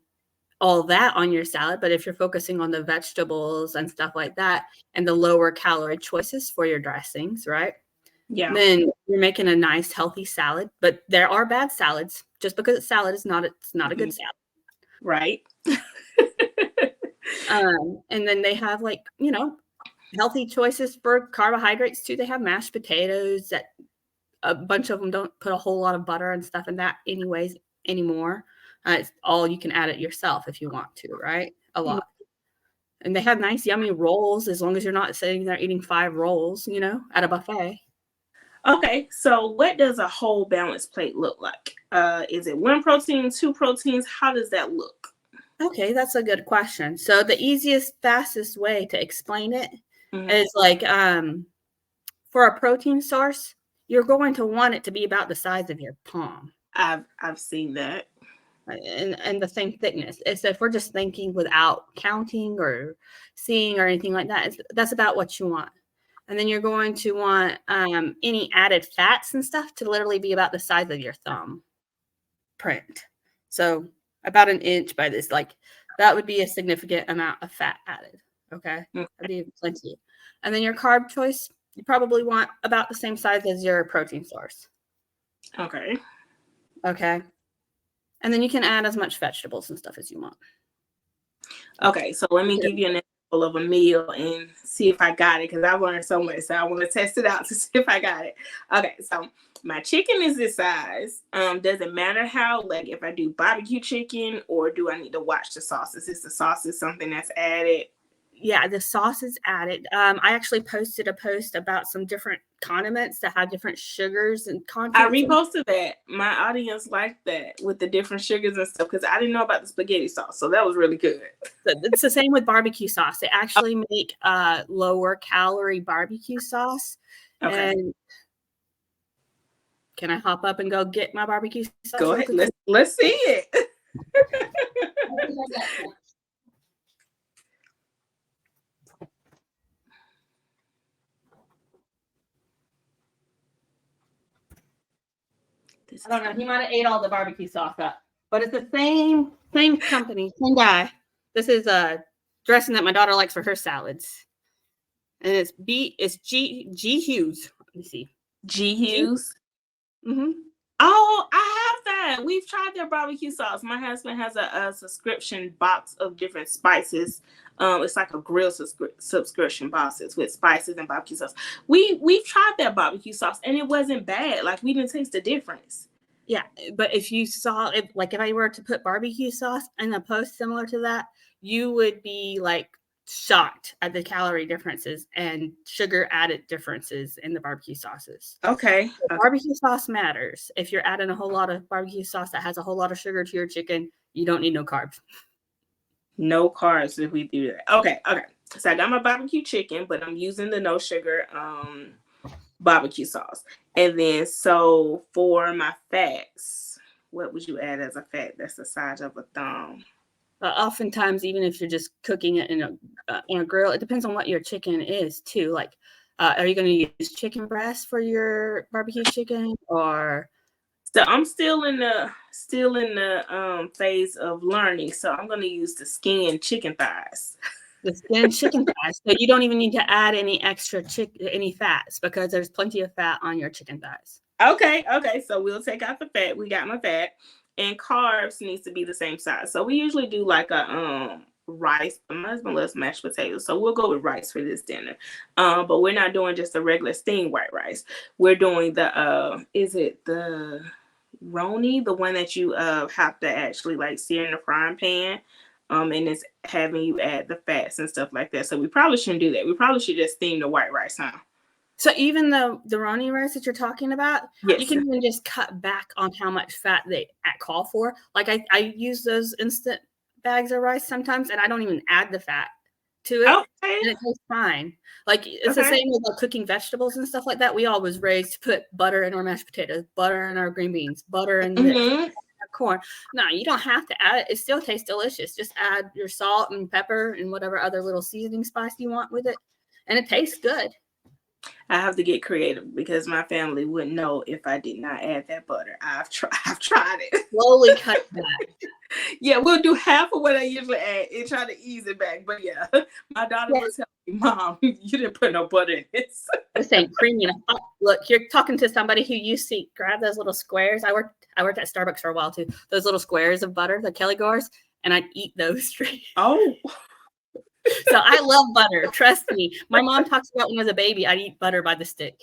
all that on your salad. But if you're focusing on the vegetables and stuff like that and the lower calorie choices for your dressings, right? Yeah. Then you're making a nice healthy salad. But there are bad salads. Just because it's salad is not a good salad. Right. And then they have healthy choices for carbohydrates too. They have mashed potatoes that a bunch of them don't put a whole lot of butter and stuff in that anyways anymore. It's all you can add it yourself if you want to, right? A lot. And they have nice, yummy rolls as long as you're not sitting there eating 5 rolls, at a buffet. Okay, so what does a whole balanced plate look like? Is it 1 protein, 2 proteins? How does that look? Okay, that's a good question. So the easiest, fastest way to explain it is like for a protein source, you're going to want it to be about the size of your palm. I've seen that. And the same thickness. So if we're just thinking without counting or seeing or anything like that, that's about what you want. And then you're going to want any added fats and stuff to literally be about the size of your thumb print. So about 1 inch by this, like that would be a significant amount of fat added. Okay. That'd be plenty. And then your carb choice, you probably want about the same size as your protein source. Okay. And then you can add as much vegetables and stuff as you want. Okay, so let me give you an example of a meal and see if I got it, because I've learned so much. So I want to test it out to see if I got it. Okay, so my chicken is this size. Does it matter how, like if I do barbecue chicken, or do I need to watch the sauces? Is the sauces something that's added? Yeah, the sauce is added. I actually posted a post about some different condiments that have different sugars and contents. I reposted that. My audience liked that with the different sugars and stuff, because I didn't know about the spaghetti sauce. So that was really good. It's the same with barbecue sauce. They actually make lower calorie barbecue sauce. Okay. And can I hop up and go get my barbecue sauce? Go ahead. Let's see it. I don't know. He might have ate all the barbecue sauce up, but it's the same company, same guy. This is a dressing that my daughter likes for her salads. And it's G Hughes. Let me see. G G. Hughes. Mm-hmm. Oh, I have that. We've tried their barbecue sauce. My husband has a subscription box of different spices. It's like a grill subscription boxes with spices and barbecue sauce. We've tried that barbecue sauce and it wasn't bad. Like we didn't taste the difference. Yeah, but if you saw it, like if I were to put barbecue sauce in a post similar to that, you would be like shocked at the calorie differences and sugar added differences in the barbecue sauces. Okay. So barbecue sauce matters. If you're adding a whole lot of barbecue sauce that has a whole lot of sugar to your chicken, you don't need no carbs. No carbs if we do that. Okay. So I got my barbecue chicken, but I'm using the no sugar barbecue sauce. And then so for my fats, what would you add as a fat that's the size of a thumb? Oftentimes, even if you're just cooking it in a grill, it depends on what your chicken is too. Like, are you going to use chicken breast for your barbecue chicken, or? So I'm still in the phase of learning. So I'm going to use the skin chicken thighs. The skin chicken thighs? So you don't even need to add any extra any fats because there's plenty of fat on your chicken thighs. Okay. So we'll take out the fat. We got my fat, and carbs needs to be the same size. So we usually do like a rice. My husband loves mashed potatoes, so we'll go with rice for this dinner. But we're not doing just a regular steamed white rice. We're doing the is it the roni, the one that you have to actually like sear in the frying pan. And it's having you add the fats and stuff like that. So we probably shouldn't do that. We probably should just steam the white rice, huh? So even the roni rice that you're talking about, Yes. You can even just cut back on how much fat they call for. Like I use those instant bags of rice sometimes, and I don't even add the fat to it, Okay. and it tastes fine. Like it's the same with like cooking vegetables and stuff like that. We always raised to put butter in our mashed potatoes, butter in our green beans, butter in the corn. No, you don't have to add it. It still tastes delicious. Just add your salt and pepper and whatever other little seasoning spice you want with it, and it tastes good. I have to get creative because my family wouldn't know if I did not add that butter. I've tried it. Slowly cut back. Yeah, we'll do half of what I usually add and try to ease it back. But yeah, my daughter was telling me, Mom, you didn't put no butter in this. This ain't creamy enough. Oh, look, you're talking to somebody who used to grab those little squares. I worked at Starbucks for a while too. Those little squares of butter, the Kelly Gores, and I'd eat those straight. Oh. So I love butter. Trust me. My mom talks about when I was a baby, I'd eat butter by the stick.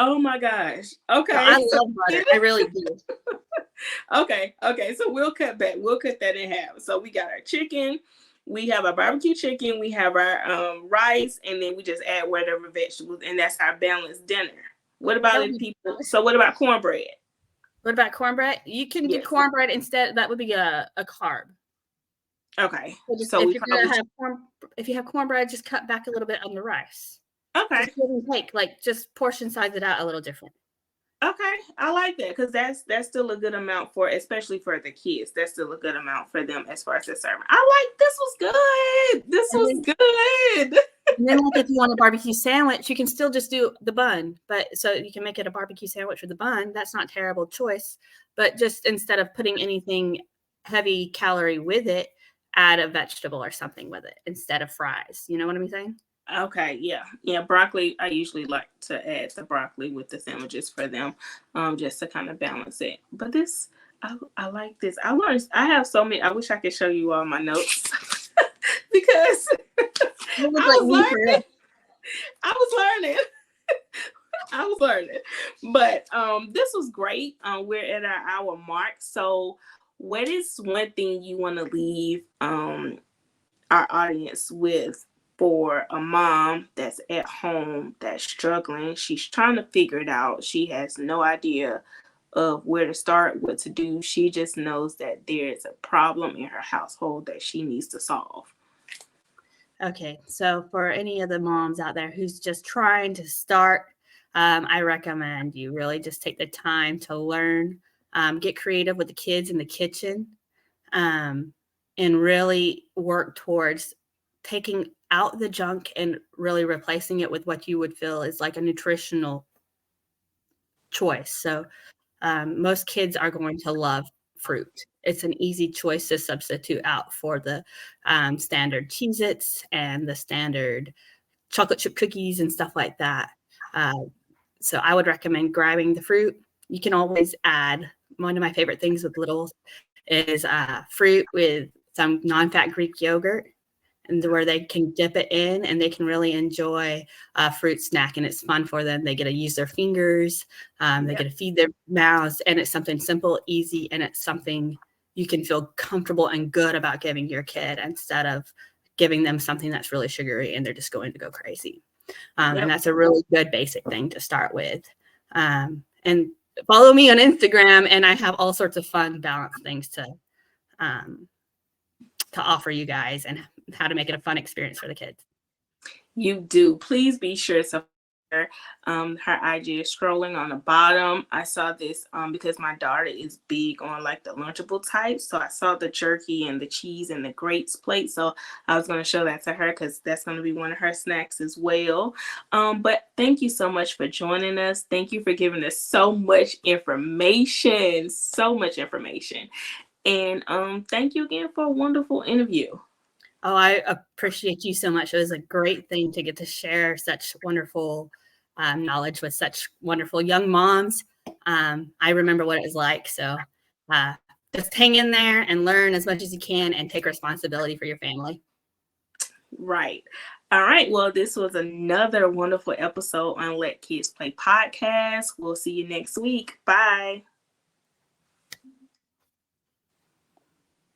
Oh my gosh. Okay. So I love butter. I really do. Okay. So we'll cut back. We'll cut that in half. So we got our chicken. We have our barbecue chicken. We have our rice, and then we just add whatever vegetables, and that's our balanced dinner. What about if people? So what about cornbread? What about cornbread? You can do cornbread instead. That would be a carb. Okay. So if you have cornbread, just cut back a little bit on the rice. Okay. Just give and take, like just portion size it out a little different. Okay, I like that because that's still a good amount for, especially for the kids. That's still a good amount for them as far as the serving. I like this was good. This was good. And then, like, if you want a barbecue sandwich, you can still just do the bun. But so you can make it a barbecue sandwich with the bun. That's not a terrible choice. But just instead of putting anything heavy calorie with it, add a vegetable or something with it instead of fries. You know what I'm saying? Okay, yeah. Broccoli. I usually like to add the broccoli with the sandwiches for them, just to kind of balance it. But this, I like this. I learned. I have so many. I wish I could show you all my notes because I was learning. But this was great. We're at our hour mark. So, what is one thing you want to leave our audience with? For a mom that's at home, that's struggling, she's trying to figure it out. She has no idea of where to start, what to do. She just knows that there's a problem in her household that she needs to solve. Okay, so for any of the moms out there who's just trying to start, I recommend you really just take the time to learn, get creative with the kids in the kitchen, and really work towards taking out the junk and really replacing it with what you would feel is like a nutritional choice. So most kids are going to love fruit. It's an easy choice to substitute out for the standard Cheez-Its and the standard chocolate chip cookies and stuff like that. So I would recommend grabbing the fruit. You can always add, one of my favorite things with littles is fruit with some non-fat Greek yogurt, and where they can dip it in and they can really enjoy a fruit snack, and it's fun for them. They get to use their fingers, they get to feed their mouths, and it's something simple, easy, and it's something you can feel comfortable and good about giving your kid instead of giving them something that's really sugary and they're just going to go crazy. And that's a really good basic thing to start with. And follow me on Instagram, and I have all sorts of fun, balanced things to offer you guys, and how to make it a fun experience for the kids. You do. Please be sure to her IG is scrolling on the bottom. I saw this because my daughter is big on like the Lunchable type. So I saw the jerky and the cheese and the grapes plate. So I was going to show that to her because that's going to be one of her snacks as well. But thank you so much for joining us. Thank you for giving us so much information. And thank you again for a wonderful interview. Oh, I appreciate you so much. It was a great thing to get to share such wonderful knowledge with such wonderful young moms. I remember what it was like. So just hang in there and learn as much as you can and take responsibility for your family. Right. All right. Well, this was another wonderful episode on Let Kids Play podcast. We'll see you next week. Bye.